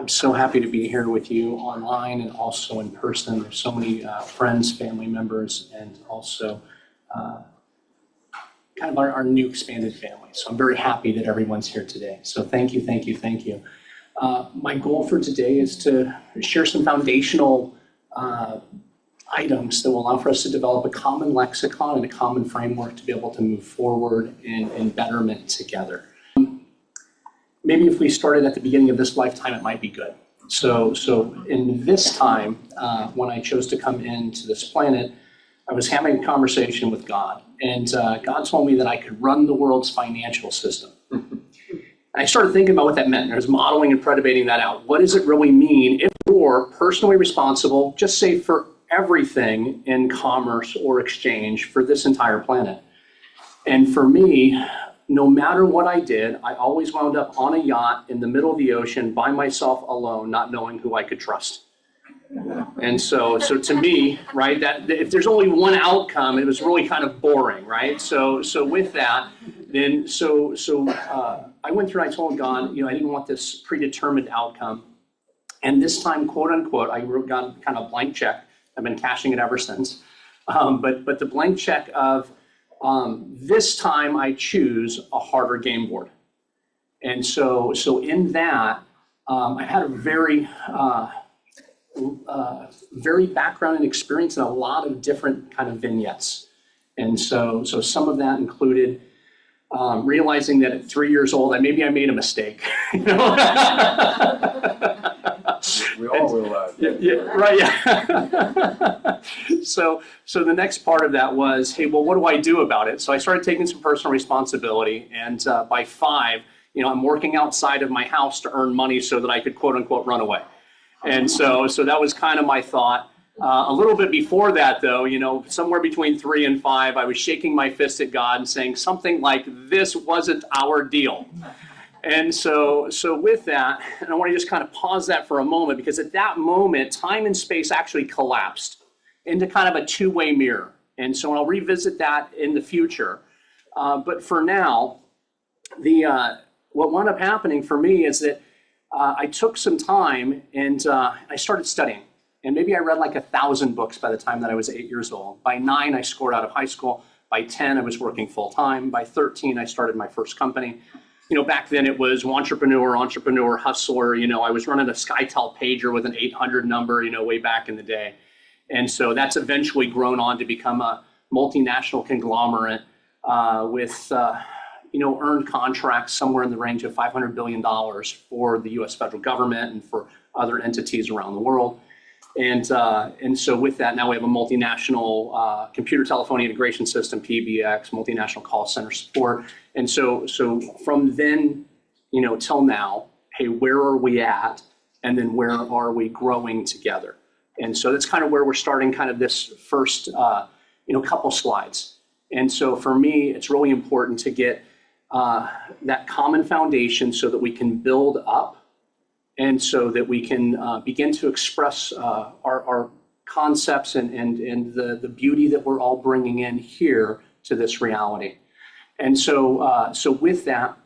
I'm so happy to be here with you online and also in person. There's so many friends, family members, and also kind of our new expanded family. So I'm very happy that everyone's here today. So thank you, thank you, thank you. My goal for today is to share some foundational items that will allow for us to develop a common lexicon and a common framework to be able to move forward in betterment together. Maybe if we started at the beginning of this lifetime, it might be good. So in this time, when I chose to come into this planet, I was having a conversation with God, and God told me that I could run the world's financial system. I started thinking about what that meant. I was modeling and predebating that out. What does it really mean if you're personally responsible, just say for everything in commerce or exchange for this entire planet? And for me, no matter what I did, I always wound up on a yacht in the middle of the ocean by myself alone, not knowing who I could trust. And so to me, right, that if there's only one outcome, it was really kind of boring, right? So with that, then I went through and I told God, I didn't want this predetermined outcome. And this time, quote unquote, I got kind of a blank check. I've been cashing it ever since. But the blank check of this time I choose a harder game board. And so in that, I had a very background and experience in a lot of different kind of vignettes. And so some of that included realizing that at 3 years old, maybe I made a mistake. We all realize that. Yeah, right, yeah. So the next part of that was, hey, well, what do I do about it? So I started taking some personal responsibility, and by 5, I'm working outside of my house to earn money so that I could, quote unquote, run away. And so that was kind of my thought. A little bit before that, though, somewhere between 3 and 5, I was shaking my fist at God and saying something like, this wasn't our deal. And so with that, and I want to just kind of pause that for a moment, because at that moment, time and space actually collapsed into kind of a two-way mirror. And so I'll revisit that in the future. But for now, what wound up happening for me is that I took some time and I started studying. And maybe I read like 1,000 books by the time that I was 8 years old. By 9, I scored out of high school. By 10, I was working full time. By 13, I started my first company. Back then it was entrepreneur, hustler. I was running a SkyTel pager with an 800 number, way back in the day. And so that's eventually grown on to become a multinational conglomerate with, earned contracts somewhere in the range of $500 billion for the U.S. federal government and for other entities around the world. And so with that, now we have a multinational computer telephone integration system, PBX, multinational call center support. And so from then, till now, hey, where are we at? And then where are we growing together? And so that's kind of where we're starting kind of this first, couple slides. And so for me, it's really important to get that common foundation so that we can build up, and so that we can begin to express our concepts and the beauty that we're all bringing in here to this reality. And so with that,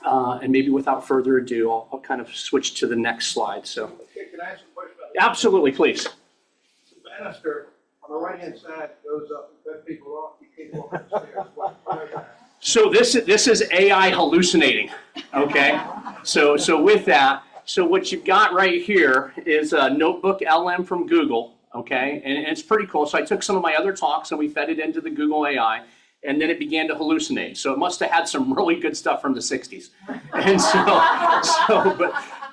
and maybe without further ado, I'll kind of switch to the next slide. So, Okay, can I ask a question about that? Absolutely, please. The banister on the right-hand side goes up and cut people off. You can't walk up the stairs. Why is that? So this is AI hallucinating. Okay. So with that. So what you've got right here is a Notebook LM from Google, okay? And it's pretty cool. So I took some of my other talks and we fed it into the Google AI, and then it began to hallucinate. So it must have had some really good stuff from the 60s. And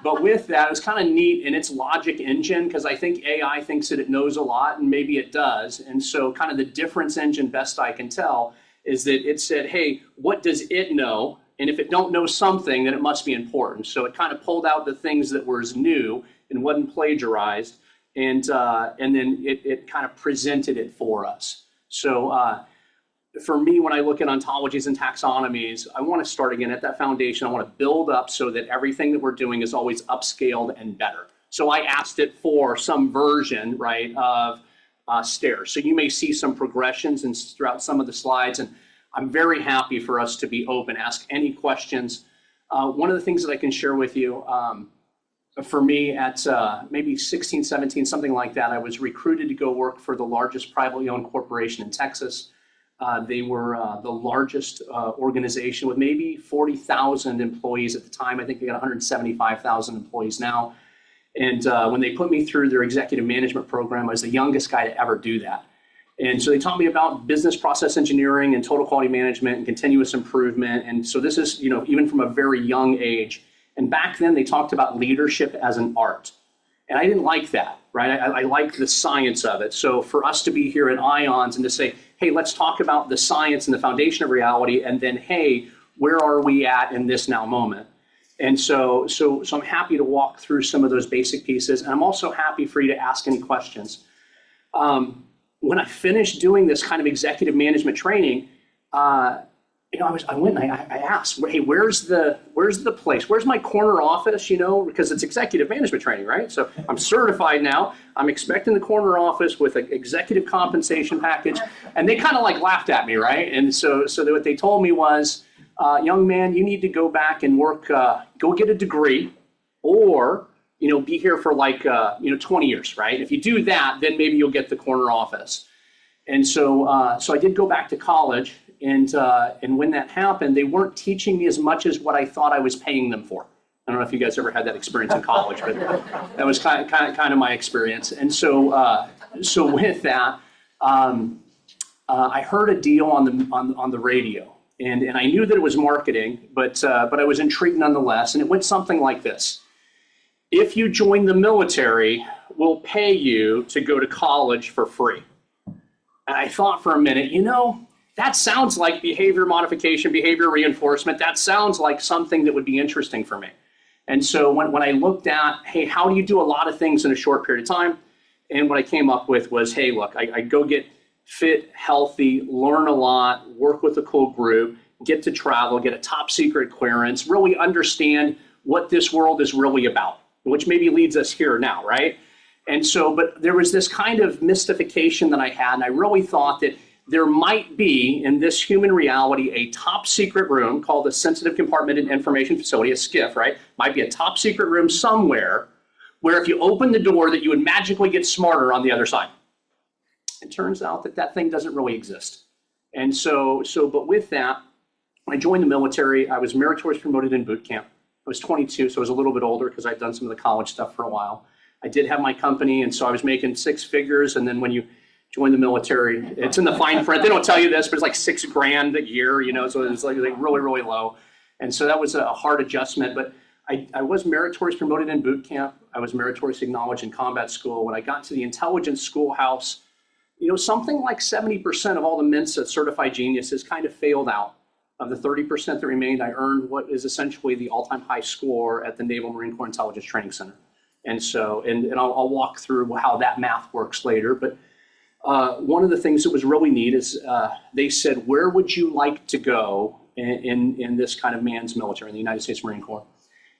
but with that, it was kind of neat in its logic engine, because I think AI thinks that it knows a lot, and maybe it does. And so kind of the difference engine, best I can tell, is that it said, hey, what does it know? And if it don't know something, then it must be important. So it kind of pulled out the things that was new and wasn't plagiarized, and then it kind of presented it for us. So for me, when I look at ontologies and taxonomies, I want to start again at that foundation. I want to build up so that everything that we're doing is always upscaled and better. So I asked it for some version, right, of stairs. So you may see some progressions throughout some of the slides, and I'm very happy for us to be open, ask any questions. One of the things that I can share with you, for me at maybe 16, 17, something like that, I was recruited to go work for the largest privately owned corporation in Texas. They were the largest organization with maybe 40,000 employees at the time. I think they got 175,000 employees now. And when they put me through their executive management program, I was the youngest guy to ever do that. And so they taught me about business process engineering and total quality management and continuous improvement. And so this is, even from a very young age. And back then they talked about leadership as an art. And I didn't like that, right? I like the science of it. So for us to be here at IONS and to say, hey, let's talk about the science and the foundation of reality, and then, hey, where are we at in this now moment? And so I'm happy to walk through some of those basic pieces. And I'm also happy for you to ask any questions. When I finished doing this kind of executive management training, I went and I asked, hey, where's the place? Where's my corner office? Because it's executive management training, right? So I'm certified now. I'm expecting the corner office with an executive compensation package, and they kind of like laughed at me, right? And so what they told me was, young man, you need to go back and work, go get a degree, or be here for like 20 years, right? If you do that, then maybe you'll get the corner office. And so I did go back to college. And when that happened, they weren't teaching me as much as what I thought I was paying them for. I don't know if you guys ever had that experience in college, but that was kind of my experience. And so with that, I heard a deal on the radio, and I knew that it was marketing, but I was intrigued nonetheless. And it went something like this: if you join the military, we'll pay you to go to college for free. And I thought for a minute, that sounds like behavior modification, behavior reinforcement. That sounds like something that would be interesting for me. And so when I looked at, hey, how do you do a lot of things in a short period of time? And what I came up with was, hey, look, I go get fit, healthy, learn a lot, work with a cool group, get to travel, get a top secret clearance, really understand what this world is really about, which maybe leads us here now, right? And so, but there was this kind of mystification that I had, and I really thought that there might be in this human reality a top secret room called the Sensitive Compartmented Information Facility, a SCIF, right? Might be a top secret room somewhere where if you open the door that you would magically get smarter on the other side. It turns out that thing doesn't really exist. And but with that, when I joined the military, I was meritorious promoted in boot camp. I was 22, so I was a little bit older because I'd done some of the college stuff for a while. I did have my company, and so I was making six figures, and then when you join the military, it's in the fine print. They don't tell you this, but it's like $6,000 a year, so it's like really, really low. And so that was a hard adjustment, but I was meritorious promoted in boot camp. I was meritorious acknowledged in combat school. When I got to the intelligence schoolhouse, something like 70% of all the Mensa certified geniuses kind of failed out. Of the 30% that remained, I earned what is essentially the all-time high score at the Naval Marine Corps Intelligence Training Center. And so, and I'll walk through how that math works later, but one of the things that was really neat is they said, where would you like to go in this kind of man's military, in the United States Marine Corps?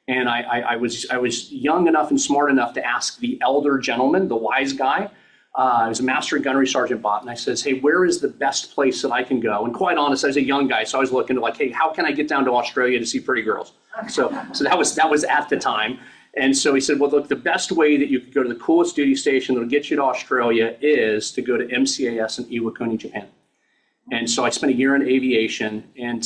And I was young enough and smart enough to ask the elder gentleman, the wise guy. I was a master gunnery sergeant bot, and I says, hey, where is the best place that I can go? And quite honest, I was a young guy, so I was looking to like, hey, how can I get down to Australia to see pretty girls? So that was at the time. And so he said, well, look, the best way that you could go to the coolest duty station that'll get you to Australia is to go to MCAS in Iwakuni, Japan. And so I spent a year in aviation and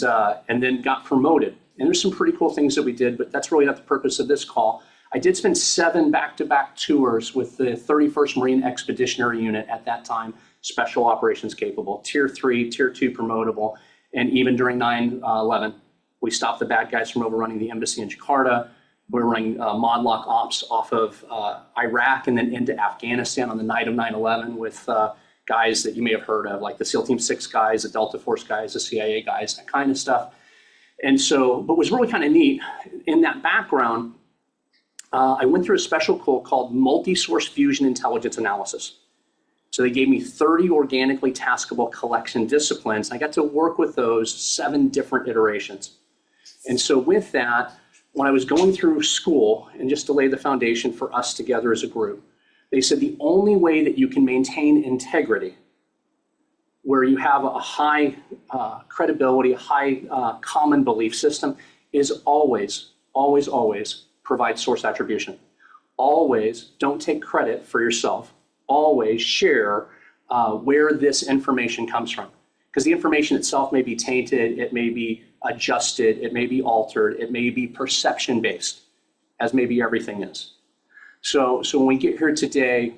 then got promoted. And there's some pretty cool things that we did, but that's really not the purpose of this call. I did spend 7 back-to-back tours with the 31st Marine Expeditionary Unit at that time, special operations capable, Tier 3, Tier 2 promotable, and even during 9/11, we stopped the bad guys from overrunning the embassy in Jakarta. We were running modlock ops off of Iraq and then into Afghanistan on the night of 9/11 with guys that you may have heard of, like the SEAL Team 6 guys, the Delta Force guys, the CIA guys, that kind of stuff. And so, but what was really kind of neat in that background, I went through a special course called Multi-Source Fusion Intelligence Analysis. So they gave me 30 organically taskable collection disciplines. I got to work with those 7 different iterations. And so with that, when I was going through school, and just to lay the foundation for us together as a group, they said the only way that you can maintain integrity, where you have a high credibility, a high common belief system, is always provide source attribution. always don't take credit for yourself. Always share where this information comes from. Because the information itself may be tainted, it may be adjusted, it may be altered, it may be perception-based, as maybe everything is. So when we get here today,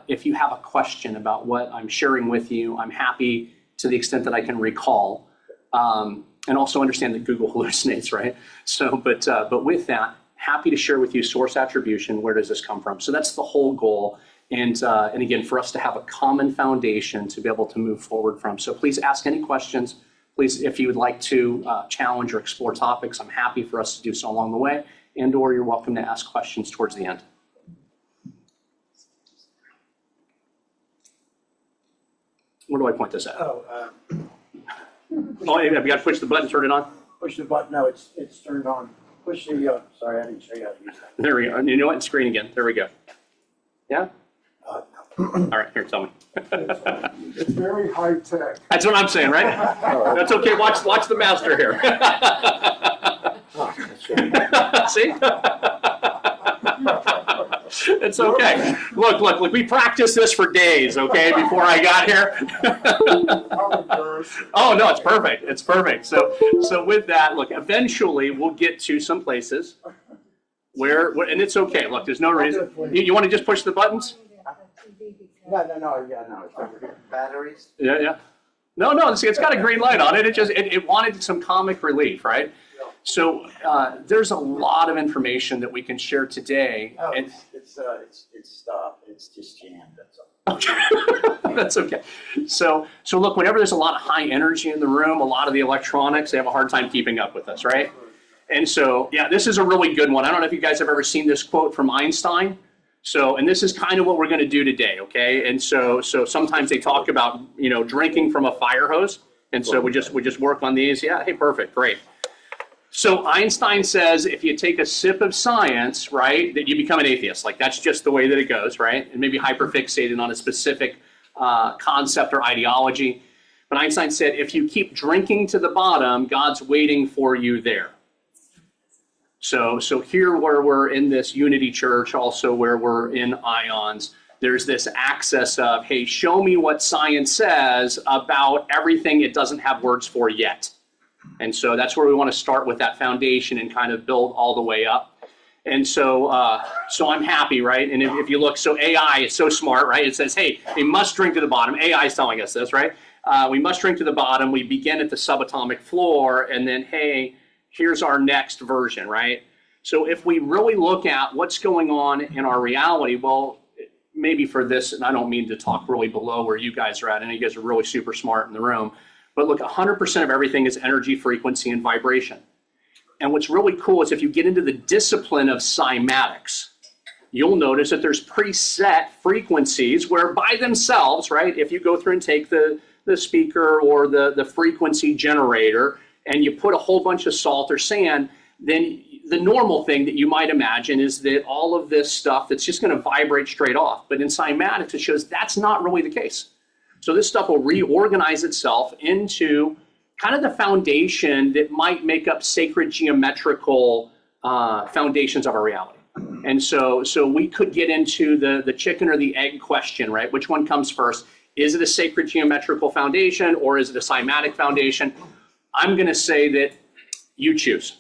if you have a question about what I'm sharing with you, I'm happy to the extent that I can recall, and also understand that Google hallucinates, right? So, but with that, happy to share with you source attribution. Where does this come from? So that's the whole goal. And again, for us to have a common foundation to be able to move forward from. So please ask any questions. Please, if you would like to challenge or explore topics, I'm happy for us to do so along the way, and or you're welcome to ask questions towards the end. Where do I point this at? Oh, have you got to push the button, turn it on? Push the button. No, it's turned on. Push the, sorry, I didn't show you how to use that. There we go. And you know what? Screen again. There we go. Yeah? All right, here, tell me. It's very high tech. That's what I'm saying, right? That's okay. Watch the master here. See? It's okay. Look, we practiced this for days, okay, before I got here. Oh, no, it's perfect. It's perfect. So with that, look, eventually we'll get to some places where and it's okay. Look, there's no reason. You want to just push the buttons? No, it's over here. Batteries? Yeah. No, see, it's got a green light on it. It wanted some comic relief, right? So there's a lot of information that we can share today. Oh, and it's stopped. It's just jammed. That's all. That's okay. So look, whenever there's a lot of high energy in the room, a lot of the electronics, they have a hard time keeping up with us, right? And so, yeah, this is a really good one. I don't know if you guys have ever seen this quote from Einstein. So, and this is kind of what we're going to do today, okay? And so sometimes they talk about, drinking from a fire hose. And so we just work on these. Yeah, hey, perfect, great. So Einstein says if you take a sip of science, right, that you become an atheist. Like that's just the way that it goes, right? And maybe hyperfixated on a specific concept or ideology. But Einstein said if you keep drinking to the bottom, God's waiting for you there. So here where we're in this Unity Church, also where we're in IONS, there's this access of, hey, show me what science says about everything it doesn't have words for yet. And so that's where we want to start with that foundation and kind of build all the way up. And so I'm happy, right? And if you look, so AI is so smart, right? It says, hey, we must drink to the bottom. AI is telling us this, right? We must drink to the bottom. We begin at the subatomic floor, and then, hey, here's our next version, right? So if we really look at what's going on in our reality, well, maybe for this, and I don't mean to talk really below where you guys are at. I know you guys are really super smart in the room. But look, 100% of everything is energy, frequency, and vibration. And what's really cool is if you get into the discipline of cymatics, you'll notice that there's preset frequencies where by themselves, right, if you go through and take the speaker or the frequency generator and you put a whole bunch of salt or sand, then the normal thing that you might imagine is that all of this stuff that's just going to vibrate straight off. But in cymatics, it shows that's not really the case. So this stuff will reorganize itself into kind of the foundation that might make up sacred geometrical foundations of our reality. And so we could get into the chicken or the egg question, right? Which one comes first? Is it a sacred geometrical foundation or is it a cymatic foundation? I'm going to say that you choose.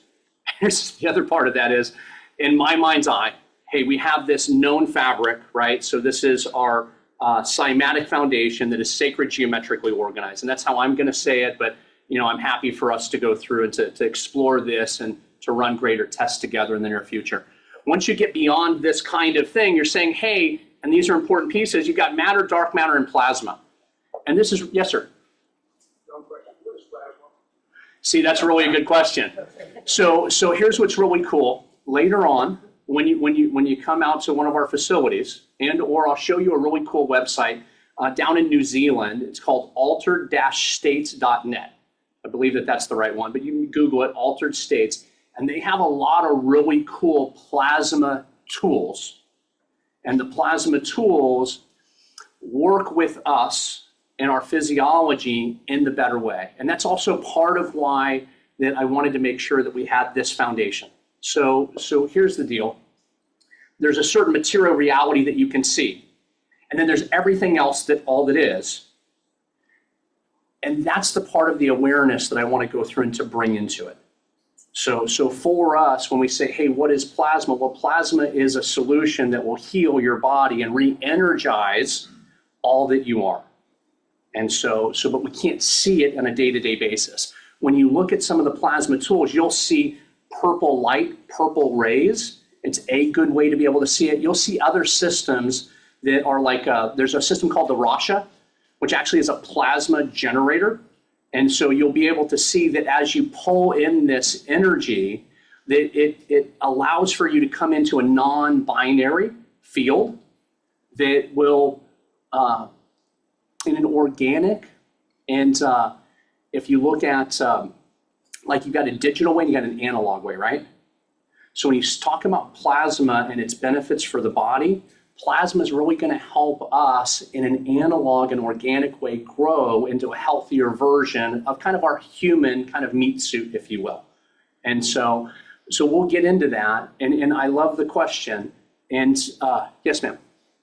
Here's the other part of that is, in my mind's eye, hey, we have this known fabric, right? So this is our cymatic foundation that is sacred geometrically organized. And that's how I'm going to say it. But, I'm happy for us to go through and to explore this and to run greater tests together in the near future. Once you get beyond this kind of thing, you're saying, hey, and these are important pieces. You've got matter, dark matter, and plasma. And this is, yes, sir. What is plasma? See, that's really a good question. So here's what's really cool. Later on, when you come out to one of our facilities, or I'll show you a really cool website down in New Zealand. It's called altered-states.net. I believe that's the right one, but you can Google it, Altered States, and they have a lot of really cool plasma tools. And the plasma tools work with us and our physiology in the better way. And that's also part of why that I wanted to make sure that we had this foundation. So here's the deal. there's a certain material reality that you can see. And then there's everything else that all that is. And that's the part of the awareness that I want to go through and to bring into it. So for us, when we say, hey, what is plasma? Well, plasma is a solution that will heal your body and re-energize all that you are. And but we can't see it on a day-to-day basis. When you look at some of the plasma tools, you'll see purple light, purple rays. It's a good way to be able to see it. You'll see other systems that are like, there's a system called the Rasha, which actually is a plasma generator. And so you'll be able to see that as you pull in this energy, that it allows for you to come into a non-binary field that will, in an organic, and if you look at, like you've got a digital way and you got an analog way, right? So when you talk about plasma and its benefits for the body, plasma is really going to help us in an analog and organic way grow into a healthier version of kind of our human kind of meat suit, if you will. And so we'll get into that. And I love the question. And yes, ma'am.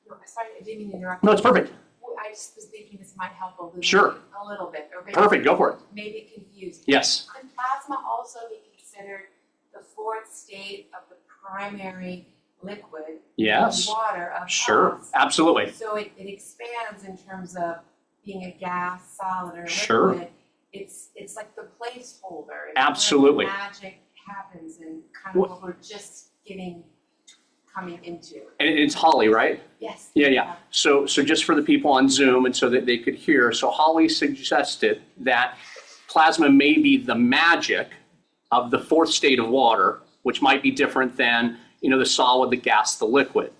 No, sorry, I didn't mean to interrupt. No, it's perfect. Well, I just was thinking this might help elucidate Sure. a little bit. Or maybe, Perfect, go for it. Maybe confused. Yes. Can plasma also be considered the fourth state of the primary liquid Yes. water of Sure, us? absolutely. So it expands in terms of being a gas, solid, or liquid. Sure. It's like the placeholder. It's Absolutely. where the magic happens and kind of what we're just coming into. And it's Holly, right? Yes. Yeah. So just for the people on Zoom and so that they could hear, so Holly suggested that plasma may be the magic of the fourth state of water, which might be different than, the solid, the gas, the liquid.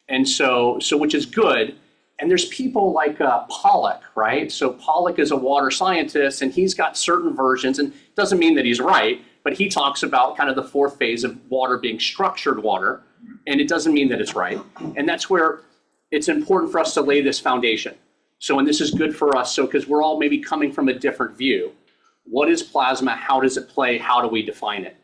And so which is good. And there's people like Pollock, right? So Pollock is a water scientist and he's got certain versions, and it doesn't mean that he's right, but he talks about kind of the fourth phase of water being structured water, and it doesn't mean that it's right. And that's where it's important for us to lay this foundation. So, and this is good for us, so because we're all maybe coming from a different view. What is plasma? How does it play? How do we define it?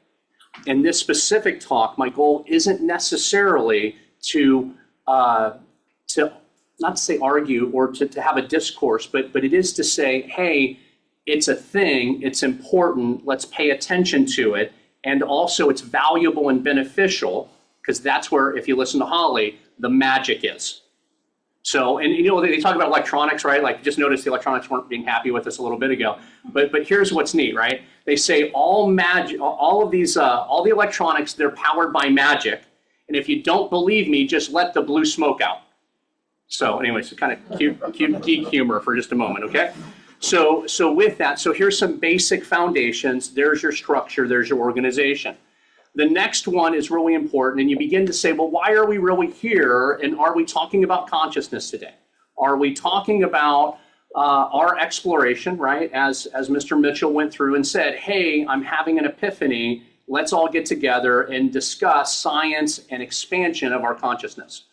In this specific talk, my goal isn't necessarily to not to say argue or to have a discourse, but it is to say, hey, it's a thing, it's important, let's pay attention to it, and also it's valuable and beneficial, because that's where, if you listen to Holly, the magic is. So, and they talk about electronics, right? Like, just notice the electronics weren't being happy with us a little bit ago. But here's what's neat, right? They say all the electronics, they're powered by magic. And if you don't believe me, just let the blue smoke out. So anyway, so kind of cute geek humor for just a moment, okay? So with that, so here's some basic foundations. There's your structure, there's your organization. The next one is really important, and you begin to say, well, why are we really here, and are we talking about consciousness today? Are we talking about our exploration, right? As Mr. Mitchell went through and said, hey, I'm having an epiphany, let's all get together and discuss science and expansion of our consciousness.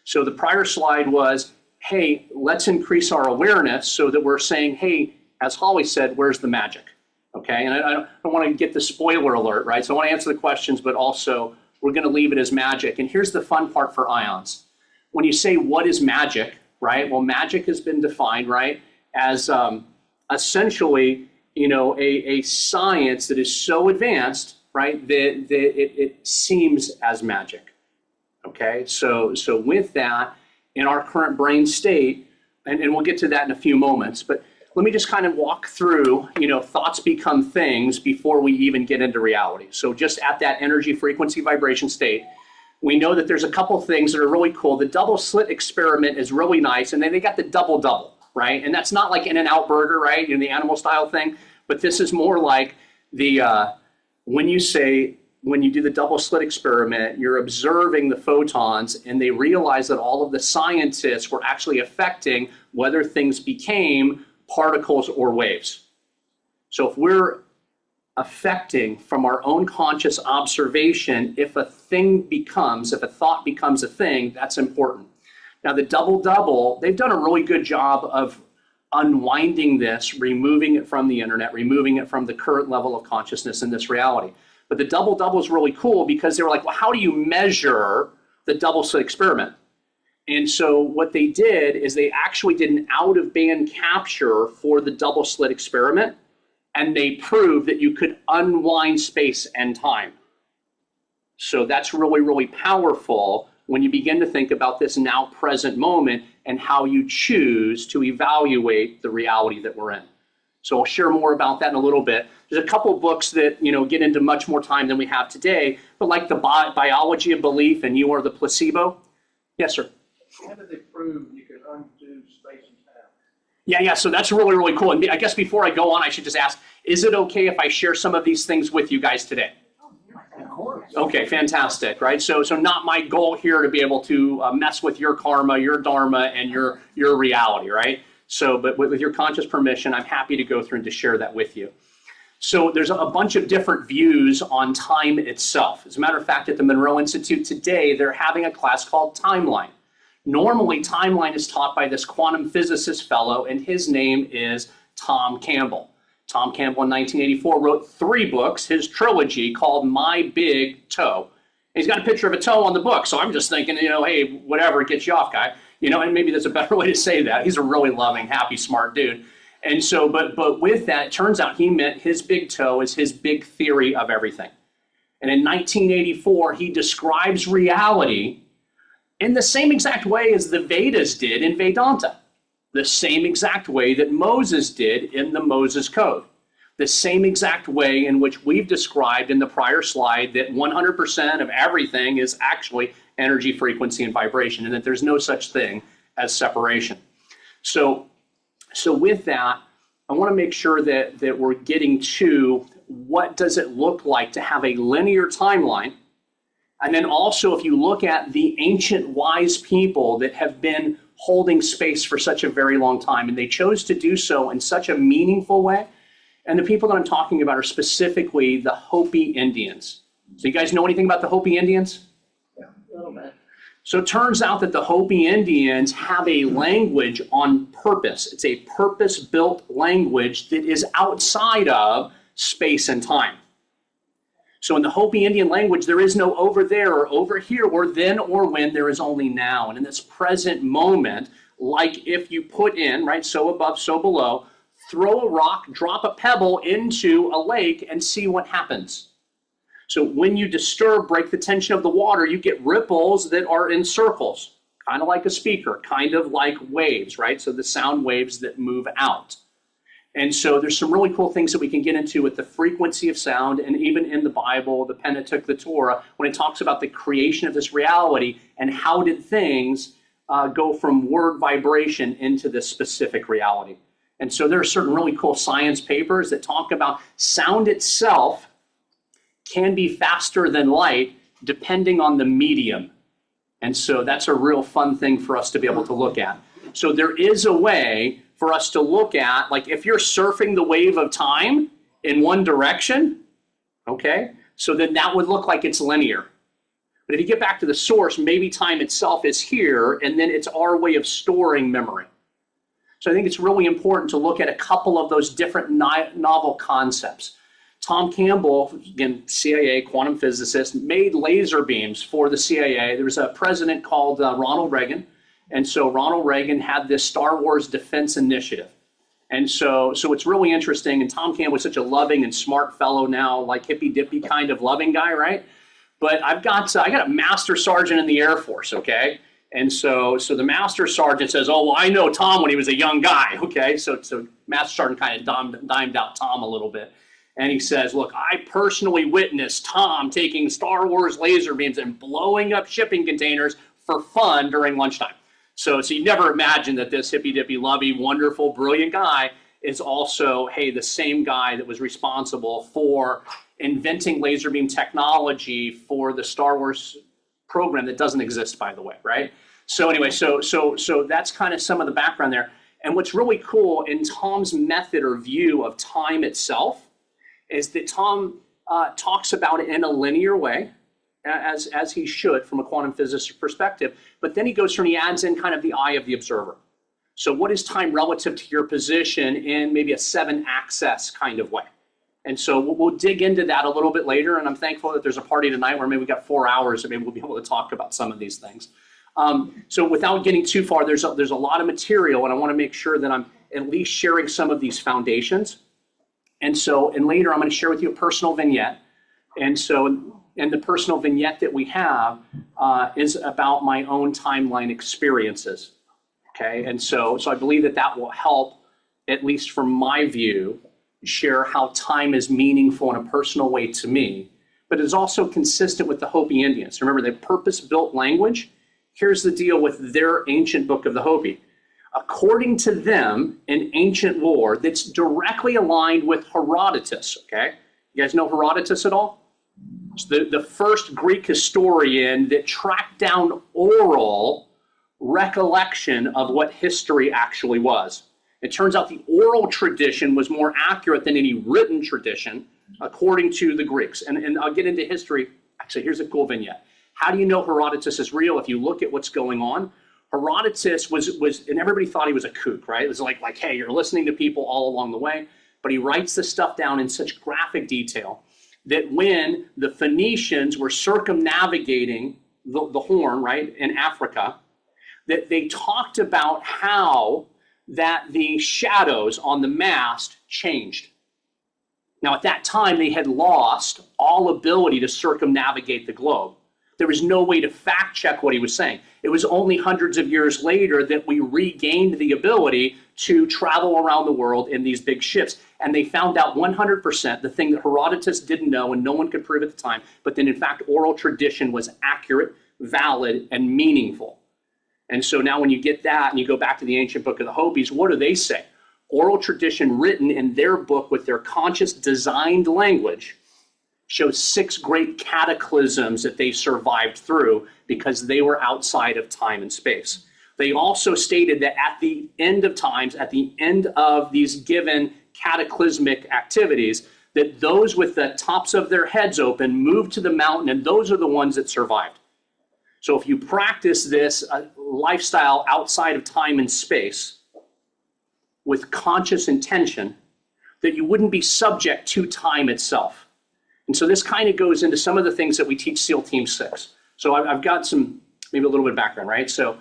So the prior slide was, hey, let's increase our awareness so that we're saying, hey, as Holly said, where's the magic? Okay, and I don't want to get the spoiler alert, right? So I want to answer the questions, but also we're going to leave it as magic. And here's the fun part for ions. When you say what is magic, right? Well, magic has been defined, right, as essentially, a science that is so advanced, right, that it seems as magic. Okay, so with that, in our current brain state, and we'll get to that in a few moments, but let me just kind of walk through, thoughts become things before we even get into reality. So just at that energy, frequency, vibration state, we know that there's a couple things that are really cool. The double slit experiment is really nice, and then they got the double, right? And that's not like In-N-Out Burger, right? The animal style thing, but this is more like the, when you do the double slit experiment, you're observing the photons, and they realize that all of the scientists were actually affecting whether things became particles or waves. So if we're affecting from our own conscious observation, if a thought becomes a thing, that's important. Now the double, they've done a really good job of unwinding this, removing it from the internet, removing it from the current level of consciousness in this reality. But the double is really cool because they were like, well, how do you measure the double slit experiment. And so what they did is they actually did an out-of-band capture for the double slit experiment, and they proved that you could unwind space and time. So that's really, really powerful when you begin to think about this now present moment and how you choose to evaluate the reality that we're in. So I'll share more about that in a little bit. There's a couple of books that get into much more time than we have today, but like the biology of belief and You Are the Placebo. Yes, sir. How did they prove you could undo space and time? Yeah, so that's really, really cool. And I guess before I go on, I should just ask, is it okay if I share some of these things with you guys today? Of course. Okay, fantastic, right? So not my goal here to be able to mess with your karma, your dharma, and your reality, right? So, but with your conscious permission, I'm happy to go through and to share that with you. So there's a bunch of different views on time itself. As a matter of fact, at the Monroe Institute today, they're having a class called Timeline. Normally, timeline is taught by this quantum physicist fellow, and his name is Tom Campbell. Tom Campbell in 1984 wrote 3 books, his trilogy called My Big Toe. And he's got a picture of a toe on the book, so I'm just thinking, hey, whatever, get you off, guy. And maybe there's a better way to say that. He's a really loving, happy, smart dude. And so, but with that, it turns out he meant his big toe is his big theory of everything. And in 1984, he describes reality in the same exact way as the Vedas did in Vedanta, the same exact way that Moses did in the Moses Code, the same exact way in which we've described in the prior slide that 100% of everything is actually energy, frequency, and vibration, and that there's no such thing as separation. So with that, I want to make sure that we're getting to what does it look like to have a linear timeline. And then also, if you look at the ancient wise people that have been holding space for such a very long time, and they chose to do so in such a meaningful way. And the people that I'm talking about are specifically the Hopi Indians. So you guys know anything about the Hopi Indians? Yeah, a little bit. So it turns out that the Hopi Indians have a language on purpose. It's a purpose-built language that is outside of space and time. So in the Hopi Indian language, there is no over there or over here or then or when, there is only now. And in this present moment, like if you put in, right, so above, so below, throw a rock, drop a pebble into a lake and see what happens. So when you disturb, break the tension of the water, you get ripples that are in circles, kind of like a speaker, kind of like waves, right? So the sound waves that move out. And so there's some really cool things that we can get into with the frequency of sound, and even in the Bible, the Pentateuch, the Torah, when it talks about the creation of this reality and how did things go from word vibration into this specific reality. And so there are certain really cool science papers that talk about sound itself can be faster than light depending on the medium. And so that's a real fun thing for us to be able to look at. So there is a way for us to look at, like if you're surfing the wave of time in one direction, okay, so then that would look like it's linear. But if you get back to the source, maybe time itself is here, and then it's our way of storing memory. So I think it's really important to look at a couple of those different novel concepts. Tom Campbell, again, CIA quantum physicist, made laser beams for the CIA. There was a president called Ronald Reagan. And so Ronald Reagan had this Star Wars Defense Initiative. And so it's really interesting. And Tom Campbell was such a loving and smart fellow now, like hippy-dippy kind of loving guy, right? But I got a master sergeant in the Air Force, okay? And so the master sergeant says, oh, well, I know Tom when he was a young guy, okay? So master sergeant kind of dimed out Tom a little bit. And he says, look, I personally witnessed Tom taking Star Wars laser beams and blowing up shipping containers for fun during lunchtime. So you never imagine that this hippy-dippy, lovey, wonderful, brilliant guy is also, hey, the same guy that was responsible for inventing laser beam technology for the Star Wars program that doesn't exist, by the way, right? So anyway, so that's kind of some of the background there. And what's really cool in Tom's method or view of time itself is that Tom talks about it in a linear way, as he should from a quantum physicist perspective, but then he goes through and he adds in kind of the eye of the observer. So what is time relative to your position in maybe a 7-axis kind of way? And so we'll dig into that a little bit later, and I'm thankful that there's a party tonight where maybe we've got 4 hours and maybe we'll be able to talk about some of these things. So without getting too far, there's a lot of material, and I want to make sure that I'm at least sharing some of these foundations. And later I'm going to share with you a personal vignette. And the personal vignette that we have is about my own timeline experiences. Okay, and so I believe that will help, at least from my view, share how time is meaningful in a personal way to me, but it's also consistent with the Hopi Indians. Remember, they purpose-built language. Here's the deal with their ancient book of the Hopi. According to them, in ancient lore that's directly aligned with Herodotus, okay? You guys know Herodotus at all? It's the first Greek historian that tracked down oral recollection of what history actually was. It turns out the oral tradition was more accurate than any written tradition, according to the Greeks. And I'll get into history. Actually, here's a cool vignette. How do you know Herodotus is real? If you look at what's going on, Herodotus was, and everybody thought he was a kook, right? It was like, hey, you're listening to people all along the way. But he writes this stuff down in such graphic detail that when the Phoenicians were circumnavigating the Horn, right, in Africa, that they talked about how that the shadows on the mast changed. Now, at that time, they had lost all ability to circumnavigate the globe. There was no way to fact check what he was saying. It was only hundreds of years later that we regained the ability to travel around the world in these big ships. And they found out 100% the thing that Herodotus didn't know and no one could prove at the time, but then in fact, oral tradition was accurate, valid, and meaningful. And so now when you get that and you go back to the ancient book of the Hopis, what do they say? Oral tradition written in their book with their conscious designed language shows 6 great cataclysms that they survived through because they were outside of time and space. They also stated that at the end of times, at the end of these given cataclysmic activities, that those with the tops of their heads open moved to the mountain, and those are the ones that survived. So if you practice this lifestyle outside of time and space with conscious intention, that you wouldn't be subject to time itself. And so this kind of goes into some of the things that we teach SEAL Team 6. So I've got some, maybe a little bit of background, right? So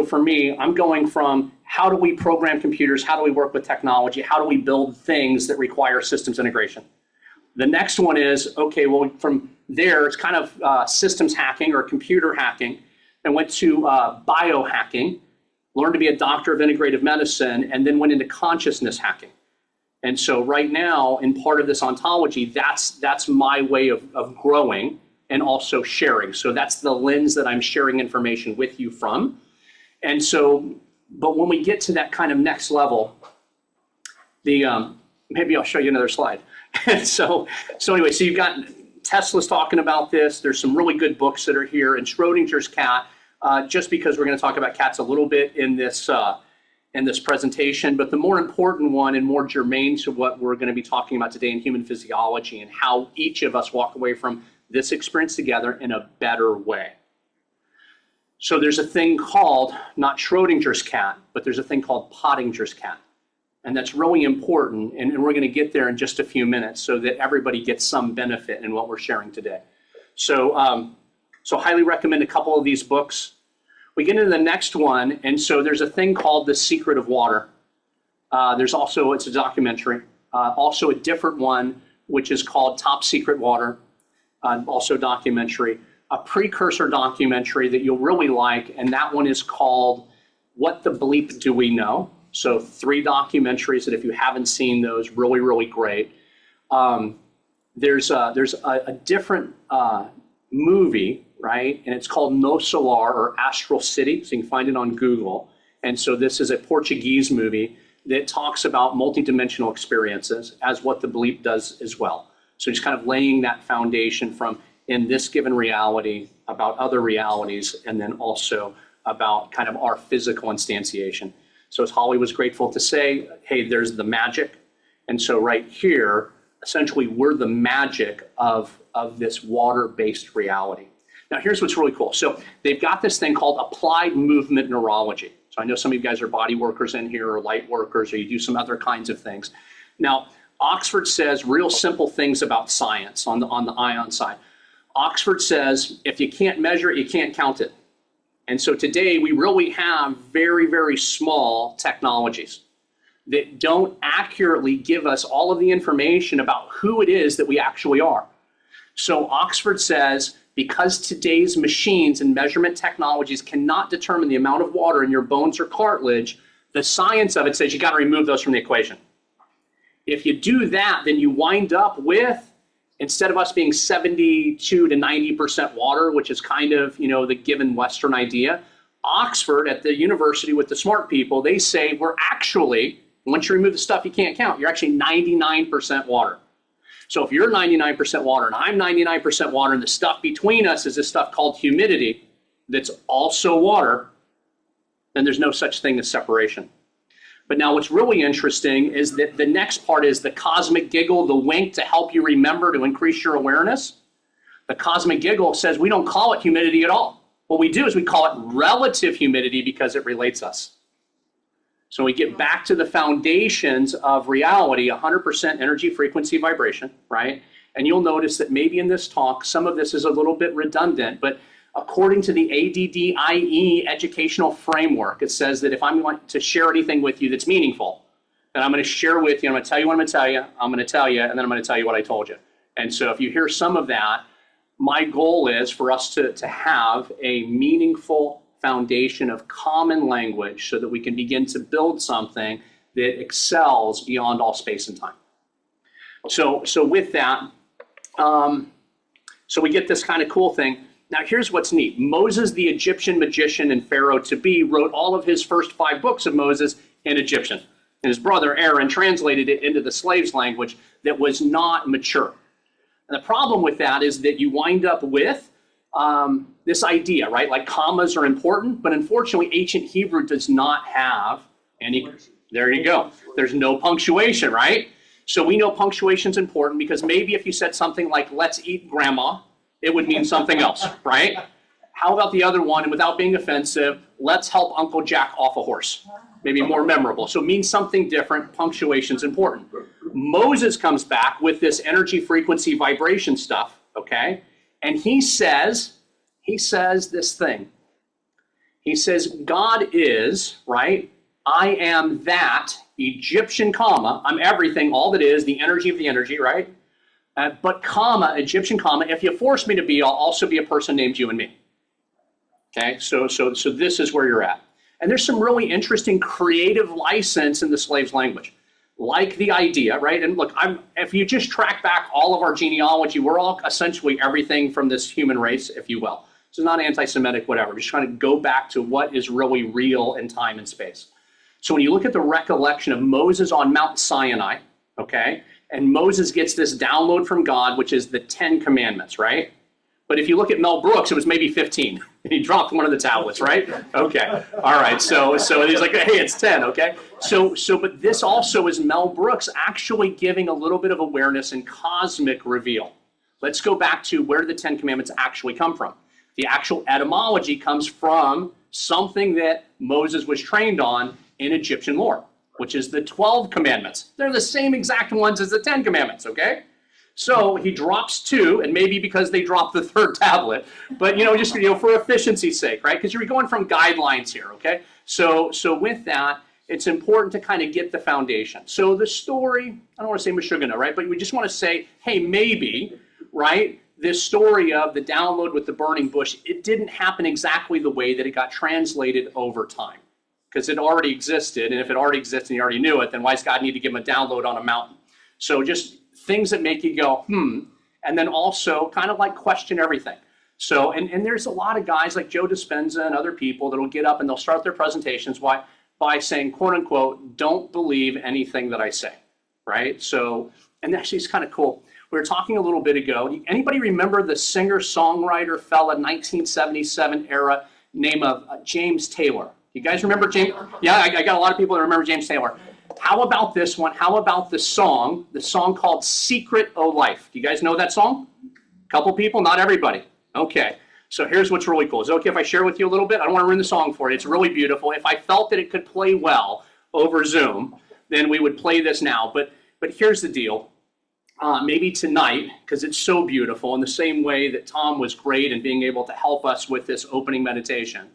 for me, I'm going from how do we program computers? How do we work with technology? How do we build things that require systems integration? The next one is, okay, well, from there, it's kind of systems hacking or computer hacking. I went to biohacking, learned to be a doctor of integrative medicine, and then went into consciousness hacking. And so right now, in part of this ontology, that's my way of growing and also sharing. So that's the lens that I'm sharing information with you from. And so, but when we get to that kind of next level, maybe I'll show you another slide. so anyway, so you've got Tesla's talking about this. There's some really good books that are here, and Schrodinger's cat, just because we're going to talk about cats a little bit in this presentation, but the more important one and more germane to what we're going to be talking about today in human physiology and how each of us walk away from this experience together in a better way. So there's a thing called, not Schrodinger's cat, but there's a thing called Pottinger's cat. And that's really important, and we're going to get there in just a few minutes so that everybody gets some benefit in what we're sharing today. So, so highly recommend a couple of these books. We get into the next one, and so there's a thing called The Secret of Water. There's also, it's a documentary, also a different one, which is called Top Secret Water, also documentary. A precursor documentary that you'll really like, and that one is called What the Bleep Do We Know? So 3 documentaries that if you haven't seen those, really, really great. There's a different movie, right? And it's called No Solar or Astral City. So you can find it on Google. And so this is a Portuguese movie that talks about multidimensional experiences as what the bleep does as well. So just kind of laying that foundation from in this given reality about other realities, and then also about kind of our physical instantiation. So as Holly was grateful to say, hey, there's the magic. And so right here, essentially, we're the magic of this water-based reality. Now, here's what's really cool. So they've got this thing called applied movement neurology. So I know some of you guys are body workers in here or light workers, or you do some other kinds of things. Now, Oxford says real simple things about science on the ion side. Oxford says if you can't measure it, you can't count it. And so today we really have very, very small technologies that don't accurately give us all of the information about who it is that we actually are. So Oxford says because today's machines and measurement technologies cannot determine the amount of water in your bones or cartilage, the science of it says you got to remove those from the equation. If you do that, then you wind up with, instead of us being 72 to 90% water, which is kind of, the given Western idea, Oxford at the university with the smart people, they say we're actually, once you remove the stuff you can't count, you're actually 99% water. So if you're 99% water and I'm 99% water and the stuff between us is this stuff called humidity that's also water, then there's no such thing as separation. But now what's really interesting is that the next part is the cosmic giggle, the wink to help you remember to increase your awareness. The cosmic giggle says we don't call it humidity at all. What we do is we call it relative humidity because it relates us. So we get back to the foundations of reality, 100% energy, frequency, vibration, right? And you'll notice that maybe in this talk, some of this is a little bit redundant, but according to the ADDIE educational framework, it says that if I'm going to share anything with you that's meaningful, then I'm going to share with you, I'm going to tell you what I'm going to tell you, I'm going to tell you, and then I'm going to tell you what I told you. And so if you hear some of that, my goal is for us to have a meaningful foundation of common language so that we can begin to build something that excels beyond all space and time. So with that, so we get this kind of cool thing. Now here's what's neat. Moses, the Egyptian magician and Pharaoh to be, wrote all of his first 5 books of Moses in Egyptian. And his brother Aaron translated it into the slaves' language that was not mature. And the problem with that is that you wind up with this idea, right? Like commas are important, but unfortunately ancient Hebrew does not have any, there you go. There's no punctuation, right? So we know punctuation is important because maybe if you said something like, let's eat grandma, it would mean something else, right? How about the other one, and without being offensive, let's help Uncle Jack off a horse. Maybe more memorable. So it means something different. Punctuation's important. Moses comes back with this energy, frequency, vibration stuff, okay? And he says this thing. He says, God is, right? I am that Egyptian comma, I'm everything, all that is, the energy of the energy, right? But comma, Egyptian comma, if you force me to be, I'll also be a person named you and me. Okay, so this is where you're at. And there's some really interesting creative license in the slave's language. Like the idea, right? And look, if you just track back all of our genealogy, we're all essentially everything from this human race, if you will. So it's not anti-Semitic, whatever. We're just trying to go back to what is really real in time and space. So when you look at the recollection of Moses on Mount Sinai, okay, and Moses gets this download from God, which is the 10 Commandments, right? But if you look at Mel Brooks, it was maybe 15. And he dropped one of the tablets, right? Okay. All right. So he's like, hey, it's 10, okay? But this also is Mel Brooks actually giving a little bit of awareness and cosmic reveal. Let's go back to where the 10 Commandments actually come from. The actual etymology comes from something that Moses was trained on in Egyptian lore, which is the 12 Commandments. They're the same exact ones as the 10 Commandments, okay? So he drops 2, and maybe because they dropped the 3rd tablet, but just for efficiency's sake, right? Because you're going from guidelines here, okay? So with that, it's important to kind of get the foundation. So the story, I don't want to say Meshuggah, right? But we just want to say, hey, maybe, right? This story of the download with the burning bush, it didn't happen exactly the way that it got translated over time. Because it already existed, and if it already existed and you already knew it, then why does God need to give him a download on a mountain? So just things that make you go, and then also kind of like question everything. So, and there's a lot of guys like Joe Dispenza and other people that will get up and they'll start their presentations by saying, quote unquote, don't believe anything that I say, right? So, and actually it's kind of cool. We were talking a little bit ago. Anybody remember the singer-songwriter fella, 1977 era, name of James Taylor? You guys remember James? Yeah, I got a lot of people that remember James Taylor. How about this one? How about the song called Secret O Life? Do you guys know that song? A couple people, not everybody. Okay, so here's what's really cool. Is it okay if I share with you a little bit? I don't want to ruin the song for you. It's really beautiful. If I felt that it could play well over Zoom, then we would play this now. But But here's the deal. Maybe tonight, because it's so beautiful, in the same way that Tom was great in being able to help us with this opening meditation,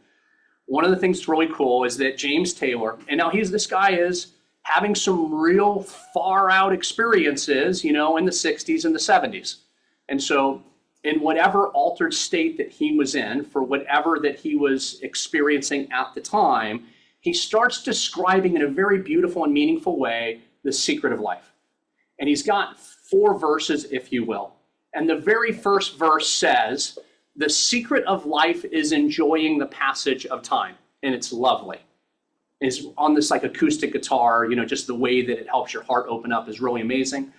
one of the things that's really cool is that James Taylor, and now this guy is having some real far out experiences, in the 60s and the 70s. And so in whatever altered state that he was in, for whatever that he was experiencing at the time, he starts describing in a very beautiful and meaningful way the secret of life. And he's got 4 verses, if you will. And the very first verse says, the secret of life is enjoying the passage of time. And it's lovely. It's on this like acoustic guitar, just the way that it helps your heart open up is really amazing.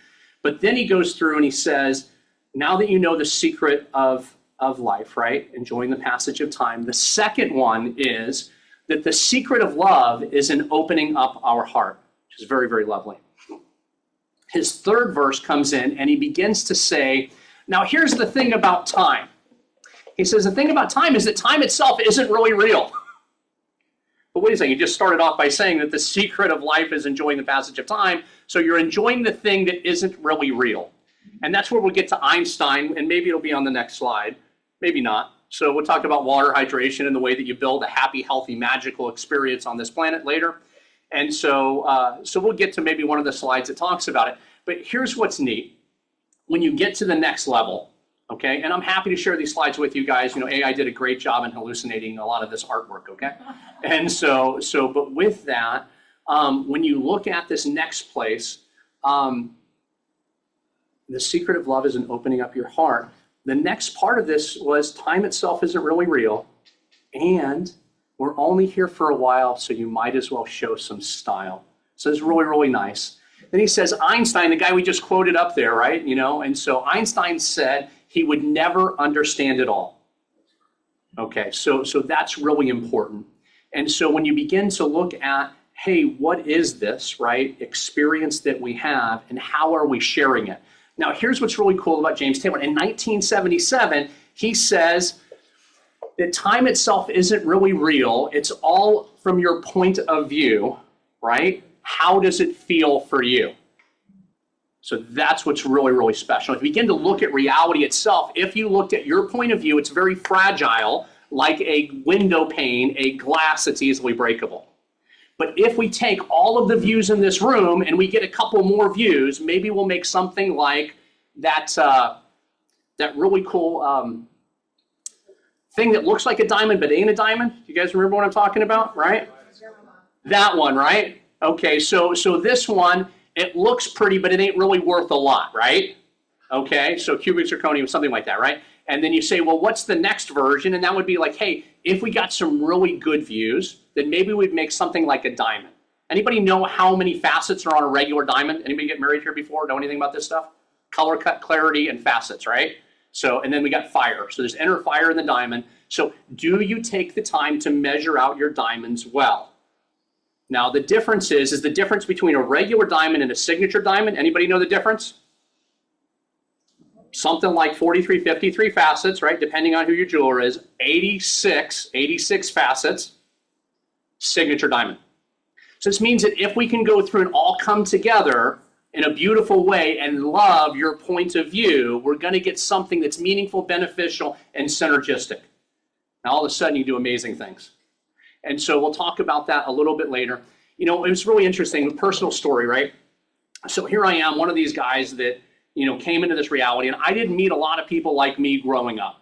But then he goes through and he says, now that you know the secret of life, right? Enjoying the passage of time. The second one is that the secret of love is in opening up our heart, which is very, very lovely. His third verse comes in and he begins to say, now here's the thing about time. He says, the thing about time is that time itself isn't really real. But wait a second, you just started off by saying that the secret of life is enjoying the passage of time. So you're enjoying the thing that isn't really real. And that's where we'll get to Einstein, and maybe it'll be on the next slide, maybe not. So we'll talk about water hydration and the way that you build a happy, healthy, magical experience on this planet later. And so we'll get to maybe one of the slides that talks about it. But here's what's neat. When you get to the next level, okay, and I'm happy to share these slides with you guys. AI did a great job in hallucinating a lot of this artwork, okay? And but with that, when you look at this next place, the secret of love is in opening up your heart. The next part of this was time itself isn't really real, and we're only here for a while, so you might as well show some style. So it's really, really nice. Then he says Einstein, the guy we just quoted up there, right? And so Einstein said he would never understand it all. Okay, so that's really important. And so when you begin to look at, hey, what is this, right, experience that we have, and how are we sharing it? Now, here's what's really cool about James Taylor. In 1977, he says that time itself isn't really real. It's all from your point of view, right? How does it feel for you? So that's what's really, really special. If you begin to look at reality itself, if you looked at your point of view, it's very fragile, like a window pane, a glass that's easily breakable. But if we take all of the views in this room and we get a couple more views, maybe we'll make something like that really cool thing that looks like a diamond but ain't a diamond. You guys remember what I'm talking about, right? That one, right? Okay, so this one, it looks pretty, but it ain't really worth a lot, right? Okay, so cubic zirconium, something like that, right? And then you say, well, what's the next version? And that would be like, hey, if we got some really good views, then maybe we'd make something like a diamond. Anybody know how many facets are on a regular diamond? Anybody get married here before? Know anything about this stuff? Color, cut, clarity, and facets, right? So, and then we got fire. So there's inner fire in the diamond. So do you take the time to measure out your diamonds well? Now the difference is the difference between a regular diamond and a signature diamond. Anybody know the difference? Something like 43, 53 facets, right? Depending on who your jeweler is. 86 facets, signature diamond. So this means that if we can go through and all come together in a beautiful way and love your point of view, we're going to get something that's meaningful, beneficial, and synergistic. Now all of a sudden you do amazing things. And so we'll talk about that a little bit later. It was really interesting, a personal story, right? So here I am, one of these guys that came into this reality, and I didn't meet a lot of people like me growing up.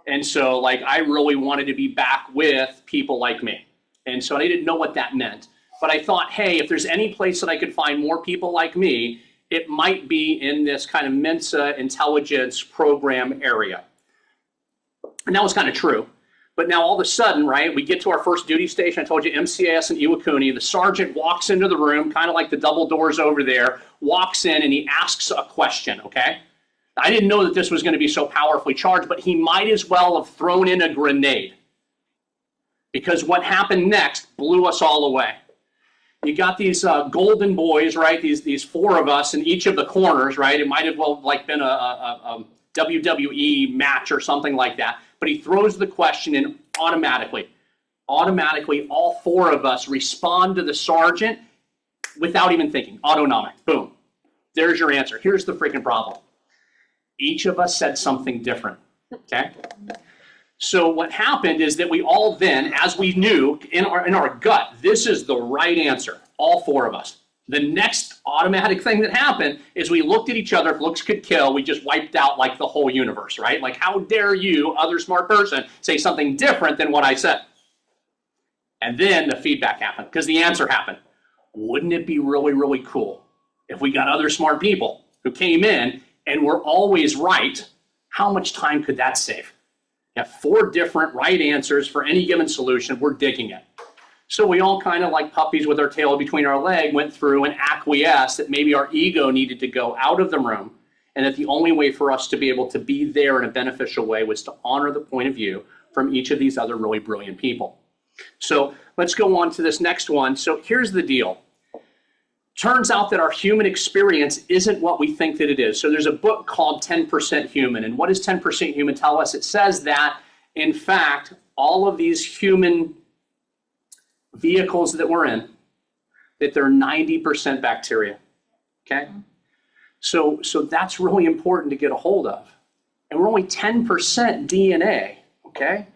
And so I really wanted to be back with people like me. And so I didn't know what that meant. But I thought, hey, if there's any place that I could find more people like me, it might be in this kind of Mensa intelligence program area. And that was kind of true. But now all of a sudden, right, we get to our first duty station. I told you MCAS and Iwakuni. The sergeant walks into the room, kind of like the double doors over there, walks in and he asks a question, okay? I didn't know that this was going to be so powerfully charged, but he might as well have thrown in a grenade. Because what happened next blew us all away. You got these golden boys, right? These 4 of us in each of the corners, right? It might have well been a WWE match or something like that. But he throws the question in automatically. Automatically, all 4 of us respond to the sergeant without even thinking. Autonomic, boom. There's your answer. Here's the freaking problem. Each of us said something different, okay? So what happened is that we all then, as we knew in our gut, this is the right answer, all 4 of us. The next automatic thing that happened is we looked at each other. If looks could kill, we just wiped out like the whole universe, right? Like, how dare you, other smart person, say something different than what I said? And then the feedback happened because the answer happened. Wouldn't it be really, really cool if we got other smart people who came in and were always right? How much time could that save? You have 4 different right answers for any given solution. We're digging it. So we all kind of like puppies with our tail between our leg went through and acquiesced that maybe our ego needed to go out of the room and that the only way for us to be able to be there in a beneficial way was to honor the point of view from each of these other really brilliant people. So let's go on to this next one. So here's the deal. Turns out that our human experience isn't what we think that it is. So there's a book called 10% Human. And what does 10% Human tell us? It says that, in fact, all of these human vehicles that we're in, that they're 90% bacteria, okay? So that's really important to get a hold of. And we're only 10% DNA, okay?